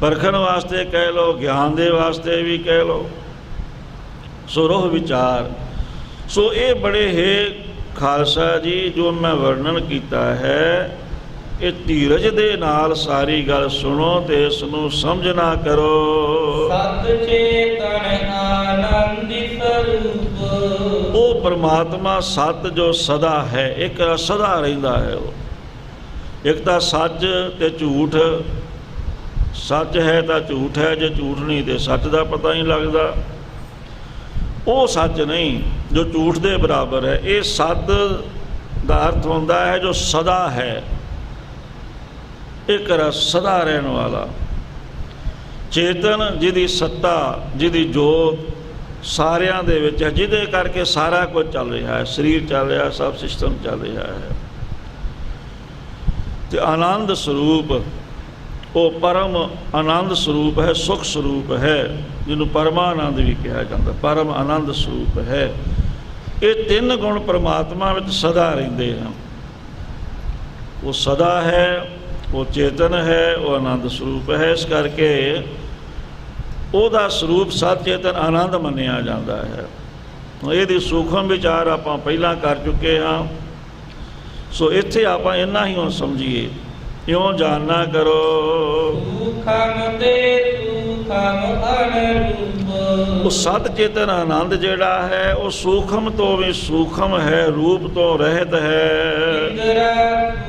Speaker 1: ਪਰਖਣ ਵਾਸਤੇ ਕਹਿ ਲਓ, ਗਿਆਨ ਦੇ ਵਾਸਤੇ ਵੀ ਕਹਿ ਲਓ। ਸੋ ਰੋਹ ਵਿਚਾਰ। ਸੋ ਇਹ ਬੜੇ ਹੈ ਖਾਲਸਾ ਜੀ ਜੋ ਮੈਂ ਵਰਣਨ ਕੀਤਾ ਹੈ, ਇਹ ਧੀਰਜ ਦੇ ਨਾਲ ਸਾਰੀ ਗੱਲ ਸੁਣੋ ਤੇ ਇਸ ਨੂੰ ਸਮਝਣਾ ਕਰੋ।
Speaker 2: ਸਤ ਚੇਤਨ ਆਨੰਦ ਸਰੂਪ,
Speaker 1: ਉਹ ਪਰਮਾਤਮਾ ਸਤ ਜੋ ਸਦਾ ਹੈ, ਇੱਕ ਸਦਾ ਰਹਿੰਦਾ ਹੈ। ਉਹ ਇੱਕ ਤਾਂ ਸੱਚ ਤੇ ਝੂਠ, ਸੱਚ ਹੈ ਤਾਂ ਝੂਠ ਹੈ, ਜੇ ਝੂਠ ਨਹੀਂ ਤੇ ਸੱਚ ਦਾ ਪਤਾ ਨਹੀਂ ਲੱਗਦਾ। ਉਹ ਸੱਚ ਨਹੀਂ ਜੋ ਝੂਠ ਦੇ ਬਰਾਬਰ ਹੈ। ਇਹ ਸਤ ਦਾ ਅਰਥ ਹੁੰਦਾ ਹੈ ਜੋ ਸਦਾ ਹੈ, ਇੱਕ ਸਦਾ ਰਹਿਣ ਵਾਲਾ ਚੇਤਨ, ਜਿਹਦੀ ਸੱਤਾ, ਜਿਹਦੀ ਜੋਤ ਸਾਰਿਆਂ ਦੇ ਵਿੱਚ ਹੈ, ਜਿਹਦੇ ਕਰਕੇ ਸਾਰਾ ਕੁਝ ਚੱਲ ਰਿਹਾ ਹੈ, ਸਰੀਰ ਚੱਲ ਰਿਹਾ, ਸਭ ਸਿਸਟਮ ਚੱਲ ਰਿਹਾ ਹੈ। ਤੇ ਆਨੰਦ ਸਰੂਪ, ਉਹ ਪਰਮ ਆਨੰਦ ਸਰੂਪ ਹੈ, ਸੁਖ ਸਰੂਪ ਹੈ, ਜਿਹਨੂੰ ਪਰਮਾਨੰਦ ਵੀ ਕਿਹਾ ਜਾਂਦਾ, ਪਰਮ ਆਨੰਦ ਸਰੂਪ ਹੈ। ਇਹ 3 ਗੁਣ ਪਰਮਾਤਮਾ ਵਿੱਚ ਸਦਾ ਰਹਿੰਦੇ ਹਨ। ਉਹ ਸਦਾ ਹੈ, ਉਹ ਚੇਤਨ ਹੈ, ਉਹ ਆਨੰਦ ਸਰੂਪ ਹੈ। ਇਸ ਕਰਕੇ ਉਹਦਾ ਸਰੂਪ ਸਤ ਚੇਤਨ ਆਨੰਦ ਮੰਨਿਆ ਜਾਂਦਾ ਹੈ। ਇਹਦੀ ਸੂਖਮ ਵਿਚਾਰ ਆਪਾਂ ਪਹਿਲਾਂ ਕਰ ਚੁੱਕੇ ਹਾਂ। ਸੋ ਇੱਥੇ ਆਪਾਂ ਇੰਨਾ ਹੀ ਹੁਣ ਸਮਝੀਏ, ਇਉਂ ਜਾਣਨਾ ਕਰੋ।
Speaker 2: ਸੂਖਮ ਤੇ ਸੂਖਮ ਅਨਰੂਪ,
Speaker 1: ਉਹ ਸਤ ਚੇਤਨ ਆਨੰਦ ਜਿਹੜਾ ਹੈ ਉਹ ਸੂਖਮ ਤੋਂ ਵੀ ਸੂਖਮ ਹੈ, ਰੂਪ ਤੋਂ ਰਹਿਤ ਹੈ।
Speaker 2: ਇੰਦਰਾ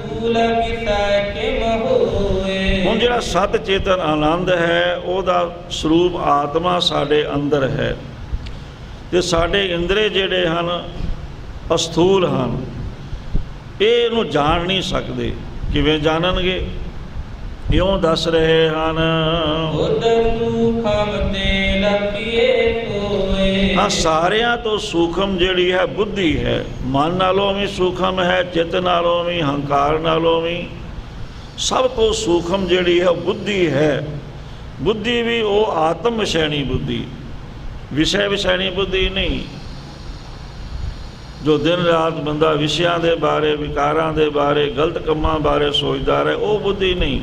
Speaker 2: ਫੂਲ ਮਿਸੈ ਕਿਮ ਹੋਏ।
Speaker 1: ਹੁਣ ਜਿਹੜਾ ਸਤ ਚੇਤਨ ਆਨੰਦ ਹੈ ਉਹਦਾ ਸਰੂਪ ਆਤਮਾ ਸਾਡੇ ਅੰਦਰ ਹੈ, ਤੇ ਸਾਡੇ ਇੰਦਰੇ ਜਿਹੜੇ ਹਨ ਅਸਥੂਲ ਹਨ, ਇਹ ਇਹਨੂੰ ਜਾਣ ਨਹੀਂ ਸਕਦੇ। ਕਿਵੇਂ ਜਾਣਨਗੇ? ਇਉਂ ਦੱਸ ਰਹੇ ਹਨ।
Speaker 2: ਬੁੱਧ ਸੂਖਮ ਤੇ ਲੱਭੀਏ ਕੋਏ।
Speaker 1: ਹਾਂ, ਸਾਰਿਆਂ ਤੋਂ ਸੂਖਮ ਜਿਹੜੀ ਹੈ ਬੁੱਧੀ ਹੈ। ਮਨ ਨਾਲੋਂ ਵੀ ਸੂਖਮ ਹੈ, ਚਿੱਤ ਨਾਲੋਂ ਵੀ, ਹੰਕਾਰ ਨਾਲੋਂ ਵੀ। ਸਭ ਤੋਂ ਸੂਖਮ ਜਿਹੜੀ ਹੈ ਬੁੱਧੀ ਹੈ। ਬੁੱਧੀ ਵੀ ਉਹ ਆਤਮ ਵਿਸ਼ੈਣੀ ਬੁੱਧੀ, ਵਿਸ਼ੇ ਵਿਸ਼ੈਣੀ ਬੁੱਧੀ ਨਹੀਂ। ਜੋ ਦਿਨ ਰਾਤ ਬੰਦਾ ਵਿਸ਼ਿਆਂ ਦੇ ਬਾਰੇ, ਵਿਕਾਰਾਂ ਦੇ ਬਾਰੇ, ਗਲਤ ਕੰਮਾਂ ਬਾਰੇ ਸੋਚਦਾ ਰਹੇ, ਉਹ ਬੁੱਧੀ ਨਹੀਂ।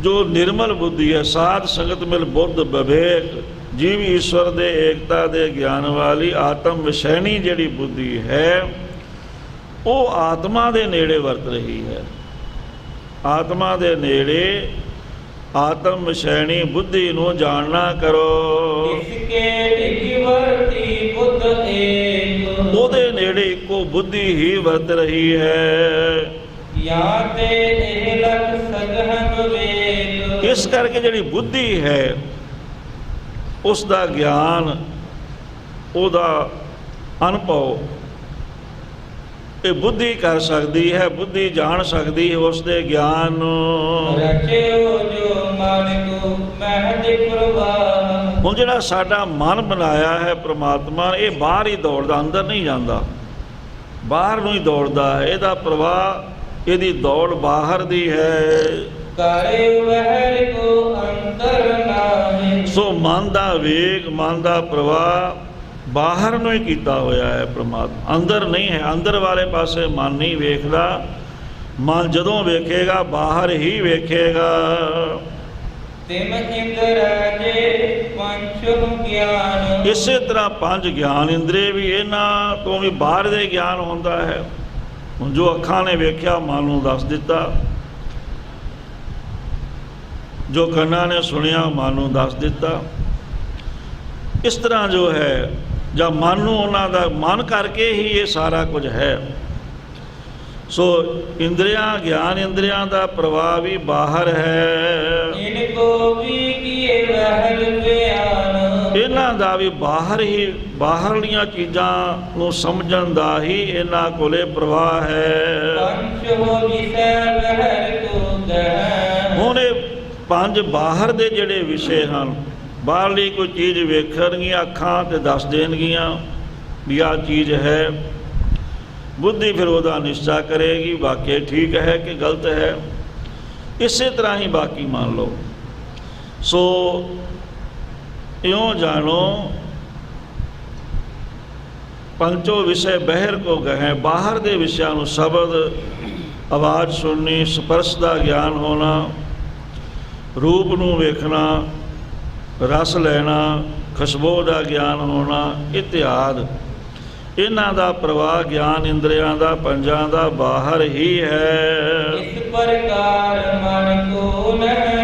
Speaker 1: ਜੋ ਨਿਰਮਲ ਬੁੱਧੀ ਹੈ, ਸਾਧ ਸੰਗਤ ਮਿਲ ਬੁੱਧ ਵਿਵੇਕ, ਜੀਵ ਈਸ਼ਵਰ ਦੇ ਏਕਤਾ ਦੇ ਗਿਆਨ ਵਾਲੀ ਆਤਮ ਵਿਸ਼ੈਣੀ ਜਿਹੜੀ ਬੁੱਧੀ ਹੈ, ਉਹ ਆਤਮਾ ਦੇ ਨੇੜੇ ਵਰਤ ਰਹੀ ਹੈ। ਆਤਮਾ ਦੇ ਨੇੜੇ ਆਤਮ ਵਿਸ਼ੈਣੀ ਬੁੱਧੀ ਨੂੰ ਜਾਣਨਾ ਕਰੋ।
Speaker 2: ਇਸਕੇ ਡਿਗੀ ਵਰਤੀ ਬੁੱਧ ਏਕ।
Speaker 1: ਉਹਦੇ ਨੇੜੇ ਇੱਕੋ ਬੁੱਧੀ ਹੀ ਵਰਤ ਰਹੀ ਹੈ।
Speaker 2: ਜਾਂ ਤੇ ਇਹ ਲਖ ਸਗਹਨ ਵੇਗ।
Speaker 1: ਇਸ ਕਰਕੇ ਜਿਹੜੀ ਬੁੱਧੀ ਹੈ ਉਸ ਦਾ ਗਿਆਨ, ਉਹਦਾ ਅਨੁਭਵ ਇਹ ਬੁੱਧੀ ਕਰ ਸਕਦੀ ਹੈ। ਬੁੱਧੀ ਜਾਣ ਸਕਦੀ ਹੈ ਉਸ ਦੇ ਗਿਆਨ ਨੂੰ।
Speaker 2: ਰਚਿਓ ਜੋ ਮਨ ਕੋ ਮਹਿ ਪ੍ਰਵਾਹ।
Speaker 1: ਹੁਣ ਜਿਹੜਾ ਸਾਡਾ ਮਨ ਬਣਾਇਆ ਹੈ ਪ੍ਰਮਾਤਮਾ, ਇਹ ਬਾਹਰ ਹੀ ਦੌੜਦਾ, ਅੰਦਰ ਨਹੀਂ ਜਾਂਦਾ, ਬਾਹਰ ਨੂੰ ਹੀ ਦੌੜਦਾ ਹੈ। ਇਹਦਾ ਪ੍ਰਵਾਹ, ਇਹਦੀ ਦੌੜ ਬਾਹਰ ਦੀ ਹੈ।
Speaker 2: ਕਰੇ ਵਹਿਰ ਕੋ ਅੰਦਰ ਨਾਹੀ।
Speaker 1: ਸੋ ਮਨ ਦਾ ਵੇਗ, ਮਨ ਦਾ ਪ੍ਰਵਾਹ ਬਾਹਰ ਨੂੰ ਹੀ ਕੀਤਾ ਹੋਇਆ ਹੈ ਪ੍ਰਮਾਤਮਾ, ਅੰਦਰ ਨਹੀਂ ਹੈ। ਅੰਦਰ ਵਾਲੇ ਪਾਸੇ ਮਨ ਨਹੀਂ ਵੇਖਦਾ। ਮਨ ਜਦੋਂ ਵੇਖੇਗਾ ਬਾਹਰ ਹੀ ਵੇਖੇਗਾ।
Speaker 2: ਤਿਮ ਇੰਦਰਾਜੇ ਪੰਚ ਗਿਆਨ।
Speaker 1: ਇਸੇ ਤਰ੍ਹਾਂ ਪੰਜ ਗਿਆਨ ਇੰਦਰੀ ਵੀ ਇਹਨਾਂ ਤੋਂ ਵੀ ਬਾਹਰ ਦੇ ਗਿਆਨ ਹੁੰਦਾ ਹੈ। ਹੁਣ ਜੋ ਅੱਖਾਂ ਨੇ ਵੇਖਿਆ ਮਨ ਨੂੰ ਦੱਸ ਦਿੱਤਾ, ਜੋ ਕੰਨਾਂ ਨੇ ਸੁਣਿਆ ਮਨ ਨੂੰ ਦੱਸ ਦਿੱਤਾ। ਇਸ ਤਰ੍ਹਾਂ ਜੋ ਹੈ, ਜਾਂ ਮਨ ਨੂੰ ਉਹਨਾਂ ਦਾ ਮਨ ਕਰਕੇ ਹੀ ਇਹ ਸਾਰਾ ਕੁਝ ਹੈ। ਸੋ ਇੰਦਰੀਆਂ, ਗਿਆਨ ਇੰਦਰੀਆਂ ਦਾ ਪ੍ਰਵਾਹ ਵੀ ਬਾਹਰ ਹੈ।
Speaker 2: ਇਨ ਕੋ ਵੀ ਕੀਏ ਵਹਿਰ ਗਿਆਨ।
Speaker 1: ਇਹਨਾਂ ਦਾ ਵੀ ਬਾਹਰ ਹੀ, ਬਾਹਰਲੀਆਂ ਚੀਜ਼ਾਂ ਨੂੰ ਸਮਝਣ ਦਾ ਹੀ ਇਹਨਾਂ ਕੋਲੇ ਪ੍ਰਵਾਹ ਹੈ।
Speaker 2: ਪੰਚ ਹੋ ਵਿਸੈ ਵਹਿਰ ਕੋ ਗਹਿ।
Speaker 1: ਹੁਣ ਇਹ ਪੰਜ ਬਾਹਰ ਦੇ ਜਿਹੜੇ ਵਿਸ਼ੇ ਹਨ, ਬਾਹਰਲੀ ਕੋਈ ਚੀਜ਼ ਵੇਖਣਗੀਆਂ ਅੱਖਾਂ ਤੇ ਦੱਸ ਦੇਣਗੀਆਂ ਵੀ ਆਹ ਚੀਜ਼ ਹੈ। ਬੁੱਧੀ ਫਿਰ ਉਹਦਾ ਨਿਸ਼ਚਾ ਕਰੇਗੀ ਵਾਕਿਆ ਠੀਕ ਹੈ ਕਿ ਗਲਤ ਹੈ। ਇਸੇ ਤਰ੍ਹਾਂ ਹੀ ਬਾਕੀ ਮੰਨ ਲਓ। ਸੋ ਇਉਂ ਜਾਣੋ, ਪੰਚੋ ਵਿਸ਼ੇ ਬਹਿਰ ਕੋ ਗਏ। ਬਾਹਰ ਦੇ ਵਿਸ਼ਿਆਂ ਨੂੰ, ਸ਼ਬਦ, ਆਵਾਜ਼ ਸੁਣਨੀ, ਸਪਰਸ਼ ਦਾ ਗਿਆਨ ਹੋਣਾ, ਰੂਪ ਨੂੰ ਵੇਖਣਾ, ਰਸ ਲੈਣਾ, ਖੁਸ਼ਬੂ ਦਾ ਗਿਆਨ ਹੋਣਾ ਇਤਿਆਦਿ, ਇਹਨਾਂ ਦਾ ਪ੍ਰਵਾਹ ਗਿਆਨ ਇੰਦਰੀਆਂ ਦਾ, ਪੰਜਾਂ ਦਾ ਬਾਹਰ ਹੀ ਹੈ।
Speaker 2: ਇਸ ਪ੍ਰਕਾਰ ਮਨ ਕੋ ਨਹਿ।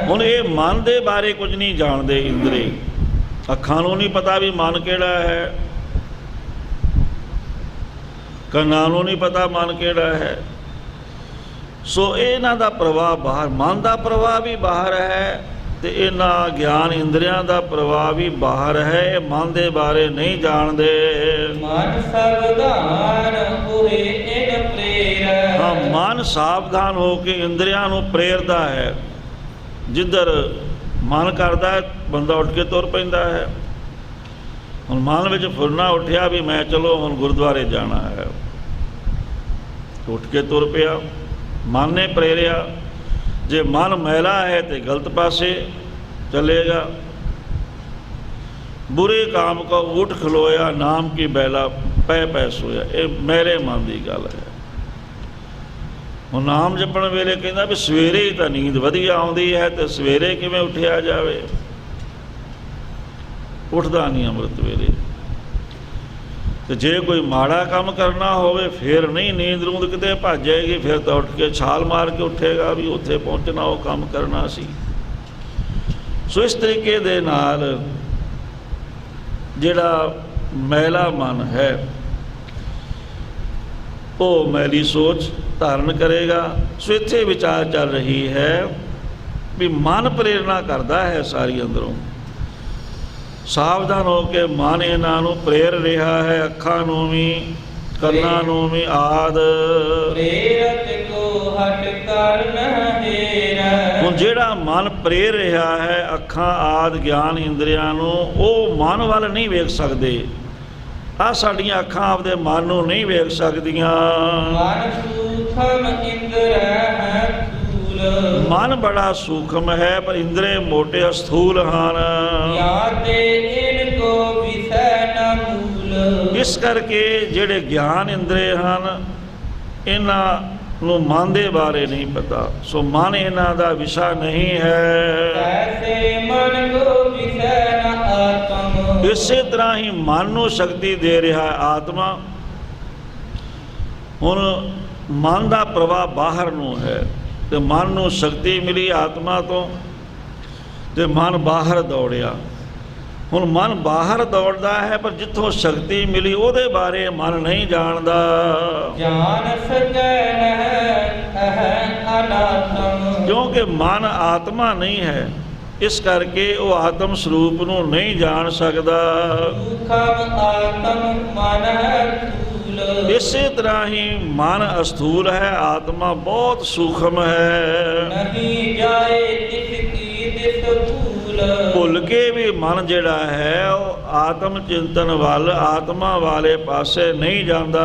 Speaker 1: ਹੁਣ ਇਹ ਮਨ ਦੇ ਬਾਰੇ ਕੁਝ ਨਹੀਂ ਜਾਣਦੇ ਇੰਦਰੀ। ਅੱਖਾਂ ਨੂੰ ਨਹੀਂ ਪਤਾ ਵੀ ਮਨ ਕਿਹੜਾ ਹੈ, ਕੰਨਾਂ ਨੂੰ ਨਹੀਂ ਪਤਾ ਮਨ ਕਿਹੜਾ ਹੈ। ਸੋ ਇਹਨਾਂ ਦਾ ਪ੍ਰਵਾਹ ਬਾਹਰ, ਮਨ ਦਾ ਪ੍ਰਵਾਹ ਵੀ ਬਾਹਰ ਹੈ ਤੇ ਇਹਨਾਂ ਗਿਆਨ ਇੰਦਰੀਆਂ ਦਾ ਪ੍ਰਵਾਹ ਵੀ ਬਾਹਰ ਹੈ। ਇਹ ਮਨ ਦੇ ਬਾਰੇ ਨਹੀਂ ਜਾਣਦੇ।
Speaker 2: ਮਨ ਸਾਵਧਾਨ ਹੋਏ ਇਨ ਪ੍ਰੇਰੈ।
Speaker 1: ਹਾਂ, ਮਨ ਸਾਵਧਾਨ ਹੋ ਕੇ ਇੰਦਰੀਆਂ ਨੂੰ ਪ੍ਰੇਰਦਾ ਹੈ। ਜਿੱਧਰ ਮਨ ਕਰਦਾ ਹੈ ਬੰਦਾ ਉੱਠ ਕੇ ਤੁਰ ਪੈਂਦਾ ਹੈ। ਹੁਣ ਮਨ ਵਿੱਚ ਫੁਰਨਾ ਉੱਠਿਆ ਵੀ ਮੈਂ ਚਲੋ ਹੁਣ ਗੁਰਦੁਆਰੇ ਜਾਣਾ ਹੈ, ਉੱਠ ਕੇ ਤੁਰ ਪਿਆ, ਮਨ ਨੇ ਪ੍ਰੇਰਿਆ। ਜੇ ਮਨ ਮੈਲਾ ਹੈ ਤੇ ਗਲਤ ਪਾਸੇ ਚਲੇਗਾ। ਬੁਰੇ ਕਾਮ ਕੋ ਉਠ ਖਲੋਇਆ, ਨਾਮ ਕੀ ਬੈਲਾ ਪੈ ਪੈ ਸੋਇਆ। ਇਹ ਮੇਰੇ ਮਨ ਦੀ ਗੱਲ ਹੈ। ਹੁਣ ਨਾਮ ਜਪਣ ਵੇਲੇ ਕਹਿੰਦਾ ਵੀ ਸਵੇਰੇ ਹੀ ਤਾਂ ਨੀਂਦ ਵਧੀਆ ਆਉਂਦੀ ਹੈ ਤੇ ਸਵੇਰੇ ਕਿਵੇਂ ਉੱਠਿਆ ਜਾਵੇ? ਉੱਠਦਾ ਨਹੀਂ ਅੰਮ੍ਰਿਤ ਵੇਲੇ। ਤੇ ਜੇ ਕੋਈ ਮਾੜਾ ਕੰਮ ਕਰਨਾ ਹੋਵੇ ਫਿਰ ਨਹੀਂ, ਨੀਂਦ ਰੂੰਦ ਕਿਤੇ ਭੱਜ ਜਾਏਗੀ, ਫਿਰ ਤਾਂ ਉੱਠ ਕੇ ਛਾਲ ਮਾਰ ਕੇ ਉੱਠੇਗਾ ਵੀ ਉੱਥੇ ਪਹੁੰਚਣਾ, ਉਹ ਕੰਮ ਕਰਨਾ ਸੀ। ਸੋ ਇਸ ਤਰੀਕੇ ਦੇ ਨਾਲ ਜਿਹੜਾ ਮੈਲਾ ਮਨ ਹੈ ਉਹ ਮੈਲੀ ਸੋਚ ਧਾਰਨ ਕਰੇਗਾ। ਸੋ ਇੱਥੇ ਵਿਚਾਰ ਚੱਲ ਰਹੀ ਹੈ ਵੀ ਮਨ ਪ੍ਰੇਰਣਾ ਕਰਦਾ ਹੈ ਸਾਰੀ ਅੰਦਰੋਂ। ਸਾਵਧਾਨ ਹੋ ਕੇ ਮਨ ਇਹਨਾਂ ਨੂੰ ਪ੍ਰੇਰ ਰਿਹਾ ਹੈ, ਅੱਖਾਂ ਨੂੰ ਵੀ, ਕੰਨਾਂ ਨੂੰ ਵੀ ਆਦ।
Speaker 2: ਪ੍ਰੇਰਤ ਕੋ ਹਟ ਕਰ ਨ ਹੇਰੈ।
Speaker 1: ਹੁਣ ਜਿਹੜਾ ਮਨ ਪ੍ਰੇਰ ਰਿਹਾ ਹੈ ਅੱਖਾਂ ਆਦ ਗਿਆਨ ਇੰਦਰੀਆਂ ਨੂੰ, ਉਹ ਮਨ ਵੱਲ ਨਹੀਂ ਵੇਖ ਸਕਦੇ। ਆ ਸਾਡੀਆਂ ਅੱਖਾਂ ਆਪਦੇ ਮਨ ਨੂੰ ਨਹੀਂ ਵੇਖ ਸਕਦੀਆਂ।
Speaker 2: ਮਨ ਸੂਖਮ ਇੰਦਰੈ ਹੈ ਸੂਲ।
Speaker 1: ਮਨ ਬੜਾ ਸੂਖਮ ਹੈ ਪਰ ਇੰਦਰੇ ਮੋਟੇ ਅਸਥੂਲ ਹਨ।
Speaker 2: ਯਾਤੇ ਇਨ ਕੋ ਵਿਸੈ ਨ ਮੂਲ।
Speaker 1: ਇਸ ਕਰਕੇ ਜਿਹੜੇ ਗਿਆਨ ਇੰਦਰੇ ਹਨ ਇਹਨਾਂ ਨੂੰ ਮਨ ਦੇ ਬਾਰੇ ਨਹੀਂ ਪਤਾ। ਸੋ ਮਨ ਇਹਨਾਂ ਦਾ ਵਿਸ਼ਾ ਨਹੀਂ ਹੈ।
Speaker 2: ਐਸੇ ਮਨ ਕੋ ਵਿਸੈ ਨ ਆਤਮ।
Speaker 1: ਇਸੇ ਤਰ੍ਹਾਂ ਹੀ ਮਨ ਨੂੰ ਸ਼ਕਤੀ ਦੇ ਰਿਹਾ ਹੈ ਆਤਮਾ। ਹੁਣ ਮਨ ਦਾ ਪ੍ਰਵਾਹ ਬਾਹਰ ਨੂੰ ਹੈ ਤੇ ਮਨ ਨੂੰ ਸ਼ਕਤੀ ਮਿਲੀ ਆਤਮਾ ਤੋਂ ਤੇ ਮਨ ਬਾਹਰ ਦੌੜਿਆ। ਹੁਣ ਮਨ ਬਾਹਰ ਦੌੜਦਾ ਹੈ ਪਰ ਜਿੱਥੋਂ ਸ਼ਕਤੀ ਮਿਲੀ ਉਹਦੇ ਬਾਰੇ ਮਨ ਨਹੀਂ ਜਾਣਦਾ।
Speaker 2: ਜਾਨ ਸਕੈ ਨਹਿ ਅਨਾਤਮ।
Speaker 1: ਕਿਉਂਕਿ ਮਨ ਆਤਮਾ ਨਹੀਂ ਹੈ, ਇਸ ਕਰਕੇ ਉਹ ਆਤਮ ਸਰੂਪ ਨੂੰ ਨਹੀਂ ਜਾਣ ਸਕਦਾ।
Speaker 2: ਸੂਖਮ ਆਤਮ ਮਨ ਹੈ ਸੂਲ।
Speaker 1: ਇਸੇ ਤਰ੍ਹਾਂ ਹੀ ਮਨ ਅਸਥੂਲ ਹੈ, ਆਤਮਾ ਬਹੁਤ ਸੂਖਮ ਹੈ।
Speaker 2: ਨਹੀਂ ਜਾਏ ਤਿਸ ਕੀ ਦਿਸ ਭੂਲ।
Speaker 1: ਭੁੱਲ ਕੇ ਵੀ ਮਨ ਜਿਹੜਾ ਹੈ ਉਹ ਆਤਮ ਚਿੰਤਨ ਵੱਲ, ਆਤਮਾ ਵਾਲੇ ਪਾਸੇ ਨਹੀਂ ਜਾਂਦਾ।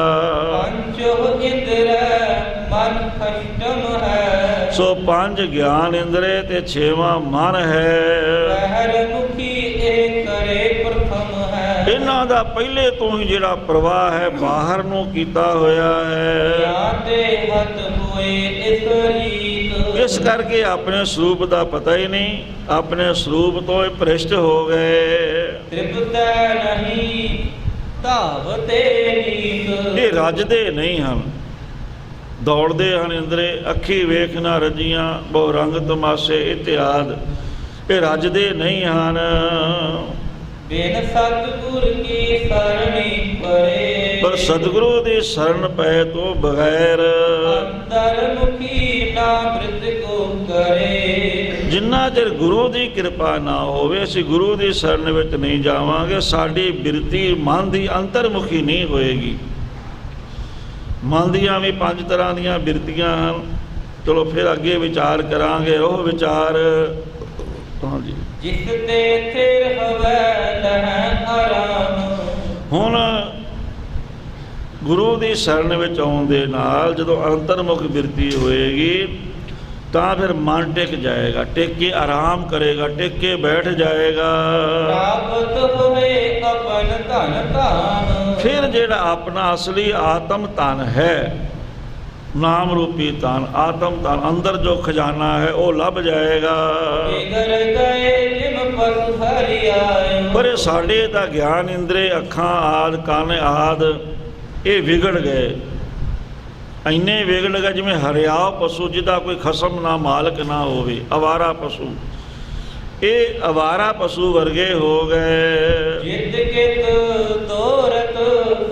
Speaker 2: ਪੰਚੋ ਇੰਦਰੈ ਮਨ ਖਸ਼ਟਮ ਹੈ।
Speaker 1: ਸੋ ਪੰਜ ਗਿਆਨ ਇੰਦਰੇ ਤੇ ਛੇਵਾਂ ਮਨ ਹੈ।
Speaker 2: ਪਹਿਰ ਮੁਖੀ ਇਹ ਕਰੇ ਪ੍ਰਥਮ ਹੈ।
Speaker 1: ਇਹਨਾਂ ਦਾ ਪਹਿਲੇ ਤੋਂ ਹੀ ਜਿਹੜਾ ਪ੍ਰਵਾਹ ਹੈ ਬਾਹਰ ਨੂੰ ਕੀਤਾ ਹੋਇਆ ਹੈ।
Speaker 2: ਯਾਤੇ ਹੱਥ ਹੋਏ ਇਸ ਰੀਤ।
Speaker 1: ਇਸ ਕਰਕੇ ਆਪਣੇ ਸਰੂਪ ਦਾ ਪਤਾ ਹੀ ਨਹੀਂ, ਆਪਣੇ ਸਰੂਪ ਤੋਂ ਹੀ ਭ੍ਰਿਸ਼ਟ ਹੋ ਗਏ।
Speaker 2: ਤ੍ਰਿਪਤੈ ਨਹੀਂ ਧਾਵਤੇ ਨੀਤ।
Speaker 1: ਇਹ ਰੱਜਦੇ ਨਹੀਂ ਹਨ, ਦੌੜਦੇ ਹਨ ਇੰਦਰੇ। ਅੱਖੀ ਵੇਖ ਨਾ ਰੱਜੀਆਂ ਬਹੁ ਰੰਗ ਤਮਾਸ਼ੇ ਇਤਿਆਦ। ਇਹ ਰੱਜਦੇ ਨਹੀਂ ਹਨ।
Speaker 2: ਬਿਨ ਸਤਿਗੁਰ ਕੀ ਸਰਣੀ ਪਰੇ।
Speaker 1: ਪਰ ਸਤਿਗੁਰੂ ਦੀ ਸ਼ਰਨ ਪੈ ਤੋਂ ਬਗੈਰ
Speaker 2: ਅੰਦਰ ਮੁਖੀ ਨਾ ਬ੍ਰਿਤ ਕੋ ਕਰੇ।
Speaker 1: ਜਿੰਨਾ ਚਿਰ ਗੁਰੂ ਦੀ ਕਿਰਪਾ ਨਾ ਹੋਵੇ ਅਸੀਂ ਗੁਰੂ ਦੀ ਸ਼ਰਨ ਵਿੱਚ ਨਹੀਂ ਜਾਵਾਂਗੇ। ਸਾਡੀ ਬਿਰਤੀ ਮਨ ਦੀ ਅੰਤਰਮੁਖੀ ਨਹੀਂ ਹੋਏਗੀ। ਮਨ ਦੀਆਂ ਵੀ ਪੰਜ ਤਰ੍ਹਾਂ ਦੀਆਂ ਬਿਰਤੀਆਂ ਹਨ। ਚਲੋ ਫਿਰ ਅੱਗੇ ਵਿਚਾਰ ਕਰਾਂਗੇ। ਉਹ ਵਿਚਾਰ ਹਾਂਜੀ
Speaker 2: ਜਿਸ ਤੇ ਥਿਰ ਹਵੈ ਲਹਿ ਆਰਾਮ।
Speaker 1: ਹੁਣ ਗੁਰੂ ਦੀ ਸ਼ਰਨ ਵਿੱਚ ਆਉਣ ਦੇ ਨਾਲ ਜਦੋਂ ਅੰਤਰਮੁਖ ਬਿਰਤੀ ਹੋਏਗੀ ਤਾਂ ਫਿਰ ਮਨ ਟਿਕ ਜਾਏਗਾ, ਟਿਕ ਕੇ ਆਰਾਮ ਕਰੇਗਾ, ਟਿਕ ਕੇ ਬੈਠ ਜਾਏਗਾ।
Speaker 2: ਪ੍ਰਾਪਤ ਹੋਏ ਆਪਨ ਧਨ ਧਾਮ।
Speaker 1: ਫਿਰ ਜਿਹੜਾ ਆਪਣਾ ਅਸਲੀ ਆਤਮ ਧਨ ਹੈ, ਨਾਮ ਰੂਪੀ ਧਨ, ਆਤਮ ਧਨ, ਅੰਦਰ ਜੋ ਖਜ਼ਾਨਾ ਹੈ ਉਹ ਲੱਭ ਜਾਏਗਾ।
Speaker 2: ਬਿਗੜ ਗਏ ਜਿਮ ਪਸ ਹਰਿ ਆਇਓ।
Speaker 1: ਪਰ ਇਹ ਸਾਡੇ ਤਾਂ ਗਿਆਨ ਇੰਦਰੇ, ਅੱਖਾਂ ਆਦ, ਕੰਨ ਆਦ ਇਹ ਵਿਗੜ ਗਏ। ਇੰਨੇ ਵਿਗੜ ਗਏ ਜਿਵੇਂ ਹਰਿਆਵ ਪਸ਼ੂ ਜਿਹਦਾ ਕੋਈ ਖਸਮ ਨਾ ਮਾਲਕ ਨਾ ਹੋਵੇ, ਅਵਾਰਾ ਪਸ਼ੂ। ਇਹ ਅਵਾਰਾ ਪਸ਼ੂ ਵਰਗੇ ਹੋ ਗਏ।
Speaker 2: ਜਿਤ ਕਿਤ ਦੋਰਤ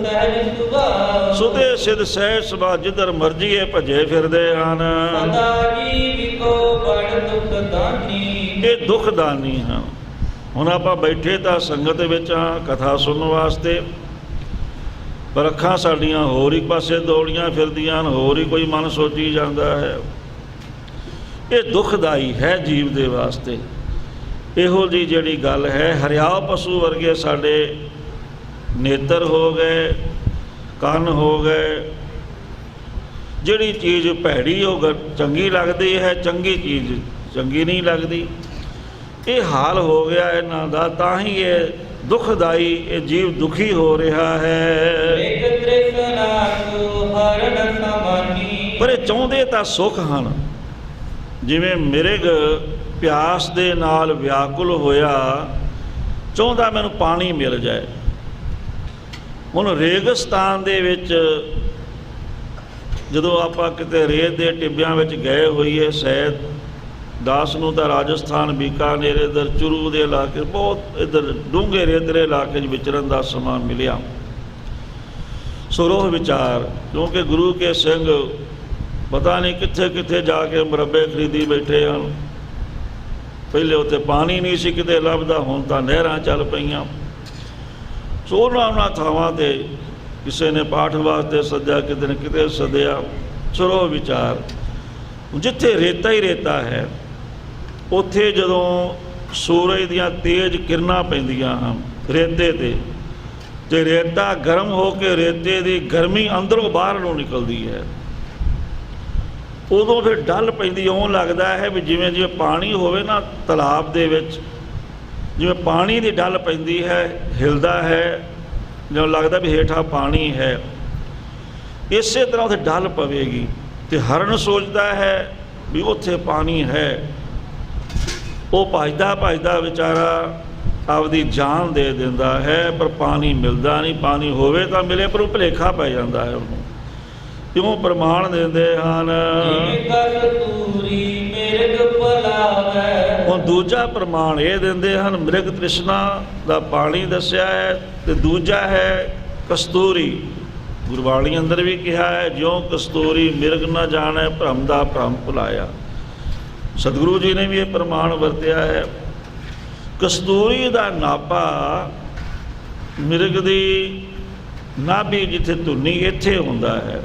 Speaker 2: ਸਹਿਜ ਸੁਭਾਅ।
Speaker 1: ਸੁਦੇ ਸਿਧ ਸਹਿ ਸੁਭਾ ਜਿੱਧਰ ਮਰਜੀ ਇਹ ਭੱਜੇ ਫਿਰਦੇ ਹਨ।
Speaker 2: ਸਦਾ ਜੀਵ ਕੋ ਬੜ ਦੁਖ ਦਾਨੀ।
Speaker 1: ਇਹ ਦੁਖਦਾਨੀ ਹਨ। ਹੁਣ ਆਪਾਂ ਬੈਠੇ ਤਾਂ ਸੰਗਤ ਵਿੱਚ ਹਾਂ ਕਥਾ ਸੁਣਨ ਵਾਸਤੇ, ਪਰ ਅੱਖਾਂ ਸਾਡੀਆਂ ਹੋਰ ਇੱਕ ਪਾਸੇ ਦੌੜੀਆਂ ਫਿਰਦੀਆਂ ਹਨ, ਹੋਰ ਹੀ ਕੋਈ ਮਨ ਸੋਚੀ ਜਾਂਦਾ ਹੈ। ਇਹ ਦੁਖਦਾਈ ਹੈ ਜੀਵ ਦੇ ਵਾਸਤੇ। ਇਹੋ ਜਿਹੀ ਜਿਹੜੀ ਗੱਲ ਹੈ, ਹਰਿਆਵ ਪਸ਼ੂ ਵਰਗੇ ਸਾਡੇ ਨੇਤਰ ਹੋ ਗਏ, ਕੰਨ ਹੋ ਗਏ। ਜਿਹੜੀ ਚੀਜ਼ ਭੈੜੀ ਉਹ ਚੰਗੀ ਲੱਗਦੀ ਹੈ, ਚੰਗੀ ਚੀਜ਼ ਚੰਗੀ ਨਹੀਂ ਲੱਗਦੀ। ਇਹ ਹਾਲ ਹੋ ਗਿਆ ਇਹਨਾਂ ਦਾ, ਤਾਂ ਹੀ ਇਹ ਦੁਖਦਾਈ, ਇਹ ਜੀਵ ਦੁਖੀ ਹੋ ਰਿਹਾ ਹੈ।
Speaker 2: ਇੱਕ ਤ੍ਰਿਸ਼ਨਾ ਕੋ ਹਰਨ ਸਮਾਨੀ।
Speaker 1: ਪਰ ਇਹ ਚਾਹੁੰਦੇ ਤਾਂ ਸੁੱਖ ਹਨ। ਜਿਵੇਂ ਮਿਰਗ ਪਿਆਸ ਦੇ ਨਾਲ ਵਿਆਕੁਲ ਹੋਇਆ, ਚਾਹੁੰਦਾ ਮੈਨੂੰ ਪਾਣੀ ਮਿਲ ਜਾਏ। ਹੁਣ ਰੇਗਿਸਤਾਨ ਦੇ ਵਿੱਚ ਜਦੋਂ ਆਪਾਂ ਕਿਤੇ ਰੇਤ ਦੇ ਟਿੱਬਿਆਂ ਵਿੱਚ ਗਏ ਹੋਈਏ, ਸ਼ਾਇਦ ਦਾਸ ਨੂੰ ਤਾਂ ਰਾਜਸਥਾਨ, ਬੀਕਾਨੇਰ, ਇੱਧਰ ਚੁਰੂ ਦੇ ਇਲਾਕੇ, ਬਹੁਤ ਇੱਧਰ ਡੂੰਘੇ ਰੇਤਲੇ ਇਲਾਕੇ 'ਚ ਵਿਚਰਨ ਦਾ ਸਮਾਂ ਮਿਲਿਆ। ਸੁਰੋਹ ਵਿਚਾਰ, ਕਿਉਂਕਿ ਗੁਰੂ ਕੇ ਸਿੰਘ ਪਤਾ ਨਹੀਂ ਕਿੱਥੇ ਕਿੱਥੇ ਜਾ ਕੇ ਮੁਰੱਬੇ ਖਰੀਦੀ ਬੈਠੇ ਹਨ। ਪਹਿਲੇ ਉੱਥੇ ਪਾਣੀ ਨਹੀਂ ਸੀ ਕਿਤੇ ਲੱਭਦਾ, ਹੁਣ ਤਾਂ ਨਹਿਰਾਂ ਚੱਲ ਪਈਆਂ। ਸੋ ਉਹਨਾਂ ਥਾਵਾਂ 'ਤੇ ਕਿਸੇ ਨੇ ਪਾਠ ਵਾਸਤੇ ਸੱਦਿਆ, ਕਿਤੇ ਨੇ ਕਿਤੇ ਸੱਦਿਆ। ਸੁਰੋਹ ਵਿਚਾਰ, ਜਿੱਥੇ ਰੇਤਾ ਹੀ ਰੇਤਾ ਹੈ, ਉੱਥੇ ਜਦੋਂ ਸੂਰਜ ਦੀਆਂ ਤੇਜ਼ ਕਿਰਨਾਂ ਪੈਂਦੀਆਂ ਹਨ ਰੇਤੇ 'ਤੇ ਰੇਤਾ ਗਰਮ ਹੋ ਕੇ ਰੇਤੇ ਦੀ ਗਰਮੀ ਅੰਦਰੋਂ ਬਾਹਰ ਨੂੰ ਨਿਕਲਦੀ ਹੈ, ਉਦੋਂ ਫਿਰ ਡੱਲ ਪੈਂਦੀ। ਇਉਂ ਲੱਗਦਾ ਹੈ ਵੀ ਜਿਵੇਂ ਜਿਵੇਂ ਪਾਣੀ ਹੋਵੇ ਨਾ ਤਲਾਬ ਦੇ ਵਿੱਚ, ਜਿਵੇਂ ਪਾਣੀ ਦੀ ਡੱਲ ਪੈਂਦੀ ਹੈ, ਹਿਲਦਾ ਹੈ, ਜਿਵੇਂ ਲੱਗਦਾ ਵੀ ਹੇਠਾਂ ਪਾਣੀ ਹੈ। ਇਸੇ ਤਰ੍ਹਾਂ ਉੱਥੇ ਡੱਲ ਪਵੇਗੀ ਅਤੇ ਹਰਨ ਸੋਚਦਾ ਹੈ ਵੀ ਉੱਥੇ ਪਾਣੀ ਹੈ। ਉਹ ਭੱਜਦਾ ਭੱਜਦਾ ਵਿਚਾਰਾ ਆਪਦੀ ਜਾਨ ਦੇ ਦਿੰਦਾ ਹੈ, ਪਰ ਪਾਣੀ ਮਿਲਦਾ ਨਹੀਂ। ਪਾਣੀ ਹੋਵੇ ਤਾਂ ਮਿਲੇ, ਪਰ ਉਹ ਭੁਲੇਖਾ ਪੈ ਜਾਂਦਾ ਹੈ ਉਹਨੂੰ। ਕਿਉਂ ਪ੍ਰਮਾਣ ਦਿੰਦੇ ਹਨ। ਹੁਣ ਦੂਜਾ ਪ੍ਰਮਾਣ ਇਹ ਦਿੰਦੇ ਹਨ, ਮ੍ਰਿਗ ਤ੍ਰਿਸ਼ਨਾ ਦਾ ਪਾਣੀ ਦੱਸਿਆ ਹੈ, ਅਤੇ ਦੂਜਾ ਹੈ ਕਸਤੂਰੀ। ਗੁਰਬਾਣੀ ਅੰਦਰ ਵੀ ਕਿਹਾ ਹੈ, ਜਿਉਂ ਕਸਤੂਰੀ ਮਿਰਗ ਨਾ ਜਾਣੈ ਭਰਮ ਦਾ ਭਰਮ ਭੁਲਾਇਆ। ਸਤਿਗੁਰੂ ਜੀ ਨੇ ਵੀ ਇਹ ਪ੍ਰਮਾਣ ਵਰਤਿਆ ਹੈ। ਕਸਤੂਰੀ ਦਾ ਨਾਭਾ ਮਿਰਗ ਦੀ ਨਾਭੀ ਜਿੱਥੇ ਧੁੰਨੀ ਇੱਥੇ ਹੁੰਦਾ ਹੈ।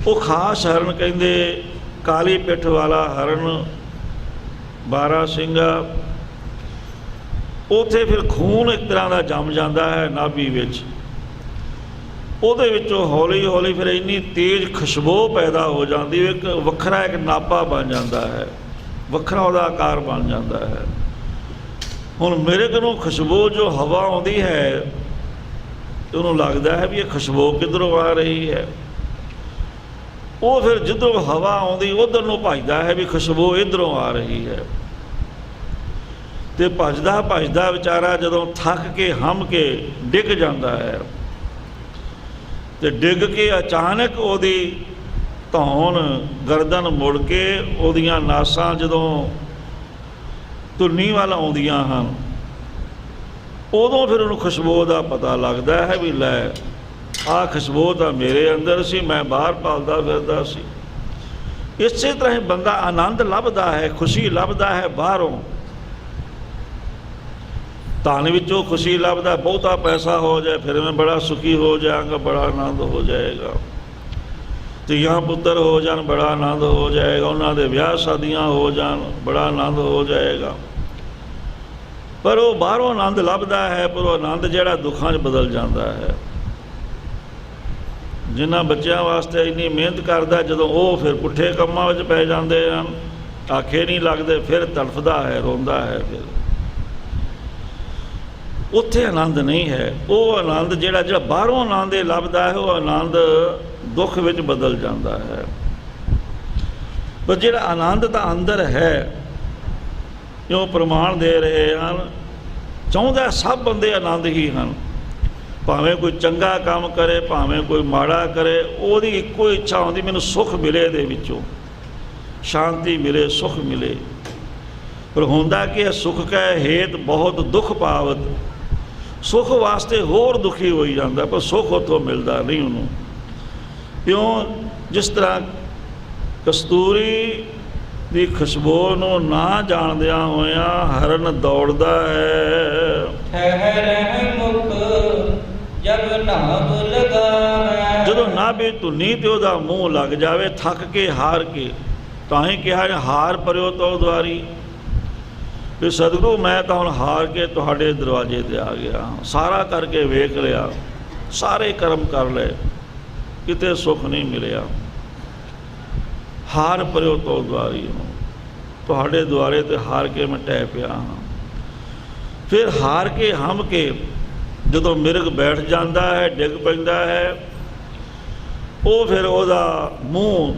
Speaker 1: ਉਹ ਖਾਸ ਹਰਨ ਕਹਿੰਦੇ, ਕਾਲੀ ਪਿੱਠ ਵਾਲਾ ਹਰਨ, 12 ਸਿੰਘਾ। ਉੱਥੇ ਫਿਰ ਖੂਨ ਇੱਕ ਤਰ੍ਹਾਂ ਦਾ ਜੰਮ ਜਾਂਦਾ ਹੈ ਨਾਭੀ ਵਿੱਚ। ਉਹਦੇ ਵਿੱਚੋਂ ਹੌਲੀ ਹੌਲੀ ਫਿਰ ਇੰਨੀ ਤੇਜ਼ ਖੁਸ਼ਬੂ ਪੈਦਾ ਹੋ ਜਾਂਦੀ, ਇੱਕ ਵੱਖਰਾ ਇੱਕ ਨਾਭਾ ਬਣ ਜਾਂਦਾ ਹੈ, ਵੱਖਰਾ ਉਹਦਾ ਆਕਾਰ ਬਣ ਜਾਂਦਾ ਹੈ। ਹੁਣ ਮਿਰਗ ਨੂੰ ਖੁਸ਼ਬੂ ਜੋ ਹਵਾ ਆਉਂਦੀ ਹੈ, ਉਹਨੂੰ ਲੱਗਦਾ ਹੈ ਵੀ ਇਹ ਖੁਸ਼ਬੂ ਕਿੱਧਰੋਂ ਆ ਰਹੀ ਹੈ। ਉਹ ਫਿਰ ਜਿੱਧਰੋਂ ਹਵਾ ਆਉਂਦੀ ਉੱਧਰ ਨੂੰ ਭੱਜਦਾ ਹੈ ਵੀ ਖੁਸ਼ਬੂ ਇੱਧਰੋਂ ਆ ਰਹੀ ਹੈ। ਅਤੇ ਭੱਜਦਾ ਭੱਜਦਾ ਵਿਚਾਰਾ ਜਦੋਂ ਥੱਕ ਕੇ ਹੰਮ ਕੇ ਡਿੱਗ ਜਾਂਦਾ ਹੈ, ਅਤੇ ਡਿੱਗ ਕੇ ਅਚਾਨਕ ਉਹਦੀ ਧੌਣ ਗਰਦਨ ਮੁੜ ਕੇ ਉਹਦੀਆਂ ਨਾਸਾਂ ਜਦੋਂ ਧੁੰਨੀ ਵੱਲ ਆਉਂਦੀਆਂ ਹਨ, ਉਦੋਂ ਫਿਰ ਉਹਨੂੰ ਖੁਸ਼ਬੂ ਦਾ ਪਤਾ ਲੱਗਦਾ ਹੈ ਵੀ ਲੈ, ਆਹ ਖੁਸ਼ਬੂ ਤਾਂ ਮੇਰੇ ਅੰਦਰ ਸੀ, ਮੈਂ ਬਾਹਰ ਭਾਲਦਾ ਫਿਰਦਾ ਸੀ। ਇਸੇ ਤਰ੍ਹਾਂ ਹੀ ਬੰਦਾ ਆਨੰਦ ਲੱਭਦਾ ਹੈ, ਖੁਸ਼ੀ ਲੱਭਦਾ ਹੈ ਬਾਹਰੋਂ। ਧਨ ਵਿੱਚੋਂ ਖੁਸ਼ੀ ਲੱਭਦਾ, ਬਹੁਤਾ ਪੈਸਾ ਹੋ ਜਾਏ ਫਿਰ ਮੈਂ ਬੜਾ ਸੁਖੀ ਹੋ ਜਾਵਾਂਗਾ, ਬੜਾ ਆਨੰਦ ਹੋ ਜਾਏਗਾ। ਧੀਆਂ ਪੁੱਤਰ ਹੋ ਜਾਣ, ਬੜਾ ਆਨੰਦ ਹੋ ਜਾਏਗਾ। ਉਹਨਾਂ ਦੇ ਵਿਆਹ ਸ਼ਾਦੀਆਂ ਹੋ ਜਾਣ, ਬੜਾ ਆਨੰਦ ਹੋ ਜਾਏਗਾ। ਪਰ ਉਹ ਬਾਹਰੋਂ ਆਨੰਦ ਲੱਭਦਾ ਹੈ, ਪਰ ਉਹ ਆਨੰਦ ਜਿਹੜਾ ਦੁੱਖਾਂ 'ਚ ਬਦਲ ਜਾਂਦਾ ਹੈ। ਜਿਨ੍ਹਾਂ ਬੱਚਿਆਂ ਵਾਸਤੇ ਇੰਨੀ ਮਿਹਨਤ ਕਰਦਾ, ਜਦੋਂ ਉਹ ਫਿਰ ਪੁੱਠੇ ਕੰਮਾਂ ਵਿੱਚ ਪੈ ਜਾਂਦੇ ਹਨ, ਆਖੇ ਨਹੀਂ ਲੱਗਦੇ, ਫਿਰ ਤੜਫਦਾ ਹੈ, ਰੋਂਦਾ ਹੈ। ਫਿਰ ਉੱਥੇ ਆਨੰਦ ਨਹੀਂ ਹੈ। ਉਹ ਆਨੰਦ ਜਿਹੜਾ ਬਾਹਰੋਂ ਆਨੰਦ ਇਹ ਲੱਭਦਾ ਹੈ, ਉਹ ਆਨੰਦ ਦੁੱਖ ਵਿੱਚ ਬਦਲ ਜਾਂਦਾ ਹੈ। ਪਰ ਜਿਹੜਾ ਆਨੰਦ ਤਾਂ ਅੰਦਰ ਹੈ, ਜੋ ਪ੍ਰਮਾਣ ਦੇ ਰਹੇ ਹਨ, ਚਾਹੁੰਦਾ ਸਭ ਬੰਦੇ ਆਨੰਦ ਹੀ ਹਨ। ਭਾਵੇਂ ਕੋਈ ਚੰਗਾ ਕੰਮ ਕਰੇ, ਭਾਵੇਂ ਕੋਈ ਮਾੜਾ ਕਰੇ, ਉਹਦੀ ਇੱਕੋ ਇੱਛਾ ਹੁੰਦੀ, ਮੈਨੂੰ ਸੁੱਖ ਮਿਲੇ, ਇਹਦੇ ਵਿੱਚੋਂ ਸ਼ਾਂਤੀ ਮਿਲੇ, ਸੁੱਖ ਮਿਲੇ। ਪਰ ਹੁੰਦਾ ਕਿ ਸੁੱਖ ਕੈ ਹੇਤ ਬਹੁਤ ਦੁੱਖ ਪਾਵਤ, ਸੁੱਖ ਵਾਸਤੇ ਹੋਰ ਦੁਖੀ ਹੋਈ ਜਾਂਦਾ, ਪਰ ਸੁੱਖ ਉੱਥੋਂ ਮਿਲਦਾ ਨਹੀਂ ਉਹਨੂੰ। ਕਿਉਂ? ਜਿਸ ਤਰ੍ਹਾਂ ਕਸਤੂਰੀ ਦੀ ਖੁਸ਼ਬੂ ਨੂੰ ਨਾ ਜਾਣਦਿਆਂ ਹੋਇਆਂ ਹਰਨ ਦੌੜਦਾ ਹੈ। ਜਦੋਂ ਨਾਭੀ ਧੁੰਨੀ ਤੇ ਉਹਦਾ ਮੂੰਹ ਲੱਗ ਜਾਵੇ, ਥੱਕ ਕੇ ਹਾਰ ਕੇ, ਤਾਂ ਹੀ ਕਿਹਾ ਹਾਰ ਪਰਿਓ ਤੋ ਦੁਆਰੀ, ਵੀ ਸਤਿਗੁਰੂ ਮੈਂ ਤਾਂ ਹੁਣ ਹਾਰ ਕੇ ਤੁਹਾਡੇ ਦਰਵਾਜ਼ੇ 'ਤੇ ਆ ਗਿਆ, ਸਾਰਾ ਕਰਕੇ ਵੇਖ ਲਿਆ, ਸਾਰੇ ਕਰਮ ਕਰ ਲਏ, ਕਿਤੇ ਸੁੱਖ ਨਹੀਂ ਮਿਲਿਆ। ਹਾਰ ਪਰਿਓ ਤੋ ਦੁਆਰੀ, ਤੁਹਾਡੇ ਦੁਆਰੇ 'ਤੇ ਹਾਰ ਕੇ ਮੈਂ ਟਹਿ ਪਿਆ ਹਾਂ। ਫਿਰ ਹਾਰ ਕੇ ਹੰਮ ਕੇ ਜਦੋਂ ਮਿਰਗ ਬੈਠ ਜਾਂਦਾ ਹੈ, ਡਿੱਗ ਪੈਂਦਾ ਹੈ, ਉਹ ਫਿਰ ਉਹਦਾ ਮੂੰਹ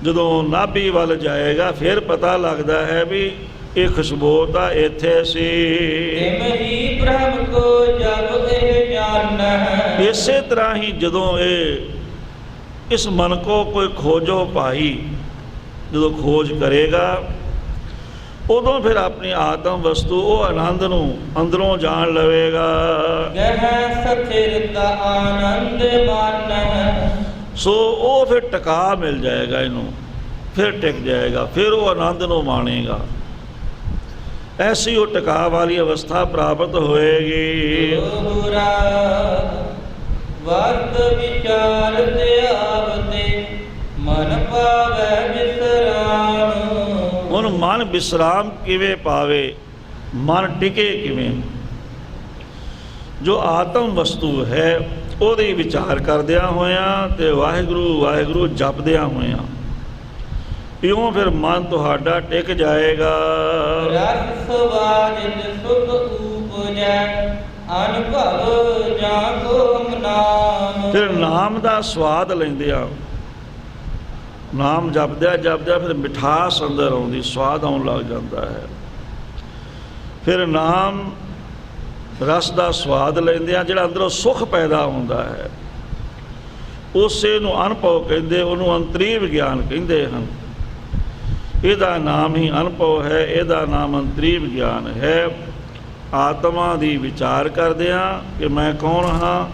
Speaker 1: ਜਦੋਂ ਨਾਭੀ ਵੱਲ ਜਾਏਗਾ, ਫਿਰ ਪਤਾ ਲੱਗਦਾ ਹੈ ਵੀ ਇਹ ਖੁਸ਼ਬੂ ਤਾਂ ਇੱਥੇ ਸੀ। ਇਸੇ ਤਰ੍ਹਾਂ ਹੀ ਜਦੋਂ ਇਹ ਇਸ ਮਨ ਕੋ ਕੋਈ ਖੋਜੋ ਭਾਈ, ਜਦੋਂ ਖੋਜ ਕਰੇਗਾ, ਉਦੋਂ ਫਿਰ ਆਪਣੀ ਆਤਮ ਵਸਤੂ ਉਹ ਆਨੰਦ ਨੂੰ ਅੰਦਰੋਂ ਜਾਣ ਲਵੇਗਾ।
Speaker 2: ਗਹਿ ਸਥਿਰਤਾ ਆਨੰਦ ਮਾਨਹਿ।
Speaker 1: ਸੋ ਉਹ ਫਿਰ ਟਿਕਾ ਮਿਲ ਜਾਏਗਾ, ਇਹਨੂੰ ਫਿਰ ਟਿਕ ਜਾਏਗਾ, ਫਿਰ ਉਹ ਆਨੰਦ ਨੂੰ ਮਾਣੇਗਾ। ਐਸੀ ਉਹ ਟਿਕਾ ਵਾਲੀ ਅਵਸਥਾ ਪ੍ਰਾਪਤ ਹੋਏਗੀ।
Speaker 2: ਦੋਹਰਾ ਵਰਤ ਵਿਚਾਰ ਤੇ ਆਵਤੇ ਮਨ ਪਾਵੈ ਵਿਸਰਾਮ।
Speaker 1: ਹੁਣ ਮਨ ਵਿਸਰਾਮ ਕਿਵੇਂ ਪਾਵੇ, ਮਨ ਟਿਕੇ ਕਿਵੇਂ? ਜੋ ਆਤਮ ਵਸਤੂ ਹੈ ਉਹਦੀ ਵਿਚਾਰ ਕਰਦਿਆਂ ਹੋਇਆਂ ਤੇ ਵਾਹਿਗੁਰੂ ਵਾਹਿਗੁਰੂ ਜਪਦਿਆਂ ਹੋਇਆਂ, ਇਉਂ ਫਿਰ ਮਨ ਤੁਹਾਡਾ ਟਿਕ ਜਾਏਗਾ।
Speaker 2: ਰਸ ਸਵਾਰਿਤ ਸੁਖ ਊਪਜੈ ਅਨੁਭਵ ਜਾਂ ਕੋ ਨਾਮ।
Speaker 1: ਫਿਰ ਨਾਮ ਦਾ ਸਵਾਦ ਲੈਂਦਿਆਂ, ਨਾਮ ਜਪਦਿਆਂ ਜਪਦਿਆਂ ਫਿਰ ਮਿਠਾਸ ਅੰਦਰ ਆਉਂਦੀ, ਸਵਾਦ ਆਉਣ ਲੱਗ ਜਾਂਦਾ ਹੈ। ਫਿਰ ਨਾਮ ਰਸ ਦਾ ਸਵਾਦ ਲੈਂਦਿਆਂ ਜਿਹੜਾ ਅੰਦਰੋਂ ਸੁਖ ਪੈਦਾ ਹੁੰਦਾ ਹੈ, ਉਸੇ ਨੂੰ ਅਨੁਭਵ ਕਹਿੰਦੇ, ਉਹਨੂੰ ਅੰਤਰੀ ਵਿਗਿਆਨ ਕਹਿੰਦੇ ਹਨ। ਇਹਦਾ ਨਾਮ ਹੀ ਅਨੁਭਵ ਹੈ, ਇਹਦਾ ਨਾਮ ਅੰਤਰੀ ਵਿਗਿਆਨ ਹੈ। ਆਤਮਾ ਦੀ ਵਿਚਾਰ ਕਰਦਿਆਂ ਕਿ ਮੈਂ ਕੌਣ ਹਾਂ,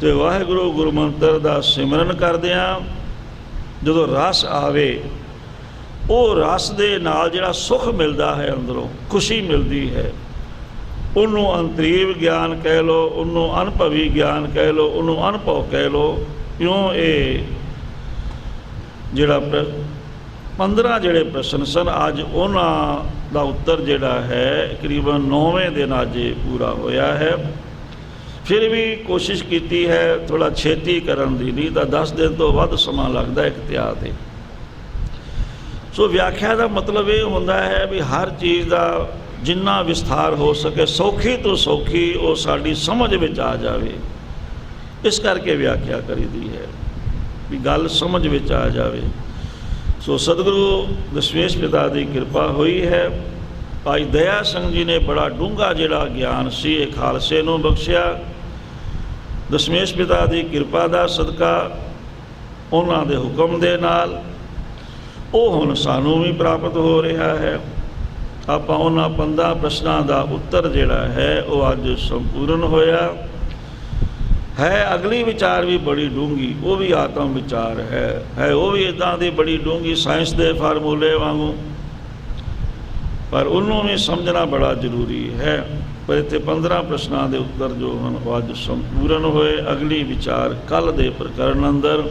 Speaker 1: ਤੇ ਵਾਹਿਗੁਰੂ ਗੁਰੂ ਮੰਤਰ ਦਾ ਸਿਮਰਨ ਕਰਦਿਆਂ ਜਦੋਂ ਰਸ ਆਵੇ, ਉਹ ਰਸ ਦੇ ਨਾਲ ਜਿਹੜਾ ਸੁਖ ਮਿਲਦਾ ਹੈ, ਅੰਦਰੋਂ ਖੁਸ਼ੀ ਮਿਲਦੀ ਹੈ, ਉਹਨੂੰ ਅੰਤਰੀ ਵਿਗਿਆਨ ਕਹਿ ਲਓ, ਉਹਨੂੰ ਅਨੁਭਵੀ ਗਿਆਨ ਕਹਿ ਲਓ, ਉਹਨੂੰ ਅਨੁਭਵ ਕਹਿ ਲਓ। ਇਉਂ ਇਹ ਜਿਹੜਾ 15 ਜਿਹੜੇ ਪ੍ਰਸ਼ਨ ਸਨ, ਅੱਜ ਉਹਨਾਂ ਦਾ ਉੱਤਰ ਜਿਹੜਾ ਹੈ ਤਕਰੀਬਨ 9ਵੇਂ ਦਿਨ ਅੱਜ ਪੂਰਾ ਹੋਇਆ ਹੈ। ਫਿਰ ਵੀ ਕੋਸ਼ਿਸ਼ ਕੀਤੀ ਹੈ ਥੋੜ੍ਹਾ ਛੇਤੀ ਕਰਨ ਦੀ, ਨਹੀਂ ਤਾਂ 10 ਦਿਨ ਤੋਂ ਵੱਧ ਸਮਾਂ ਲੱਗਦਾ ਇੱਕ ਇਤਿਹਾਸ 'ਤੇ। ਸੋ ਵਿਆਖਿਆ ਦਾ ਮਤਲਬ ਇਹ ਹੁੰਦਾ ਹੈ ਵੀ ਹਰ ਚੀਜ਼ ਦਾ ਜਿੰਨਾ ਵਿਸਥਾਰ ਹੋ ਸਕੇ, ਸੌਖੀ ਤੋਂ ਸੌਖੀ ਉਹ ਸਾਡੀ ਸਮਝ ਵਿੱਚ ਆ ਜਾਵੇ, ਇਸ ਕਰਕੇ ਵਿਆਖਿਆ ਕਰੀਦੀ ਹੈ ਵੀ ਗੱਲ ਸਮਝ ਵਿੱਚ ਆ ਜਾਵੇ। ਸੋ ਸਤਿਗੁਰੂ ਦਸ਼ਮੇਸ਼ ਪਿਤਾ ਦੀ ਕਿਰਪਾ ਹੋਈ ਹੈ। ਭਾਈ ਦਇਆ ਸਿੰਘ ਜੀ ਨੇ ਬੜਾ ਡੂੰਘਾ ਜਿਹੜਾ ਗਿਆਨ ਸੀ ਇਹ ਖਾਲਸੇ ਨੂੰ ਬਖਸ਼ਿਆ। ਦਸ਼ਮੇਸ਼ ਪਿਤਾ ਦੀ ਕਿਰਪਾ ਦਾ ਸਦਕਾ, ਉਹਨਾਂ ਦੇ ਹੁਕਮ ਦੇ ਨਾਲ ਉਹ ਹੁਣ ਸਾਨੂੰ ਵੀ ਪ੍ਰਾਪਤ ਹੋ ਰਿਹਾ ਹੈ। ਆਪਾਂ ਉਹਨਾਂ 15 ਪ੍ਰਸ਼ਨਾਂ ਦਾ ਉੱਤਰ ਜਿਹੜਾ ਹੈ ਉਹ ਅੱਜ ਸੰਪੂਰਨ ਹੋਇਆ ਹੈ। ਅਗਲੀ ਵਿਚਾਰ ਵੀ ਬੜੀ ਡੂੰਘੀ, ਉਹ ਵੀ ਆਤਮ ਵਿਚਾਰ ਹੈ ਉਹ ਵੀ ਇੱਦਾਂ ਦੀ ਬੜੀ ਡੂੰਘੀ ਸਾਇੰਸ ਦੇ ਫਾਰਮੂਲੇ ਵਾਂਗੂ, ਪਰ ਉਹਨੂੰ ਵੀ ਸਮਝਣਾ ਬੜਾ ਜ਼ਰੂਰੀ ਹੈ। ਪਰ ਇੱਥੇ 15 ਪ੍ਰਸ਼ਨਾਂ ਦੇ ਉੱਤਰ ਜੋ ਹਨ ਉਹ ਅੱਜ ਸੰਪੂਰਨ ਹੋਏ। ਅਗਲੀ ਵਿਚਾਰ ਕੱਲ੍ਹ ਦੇ ਪ੍ਰਕਰਨ ਅੰਦਰ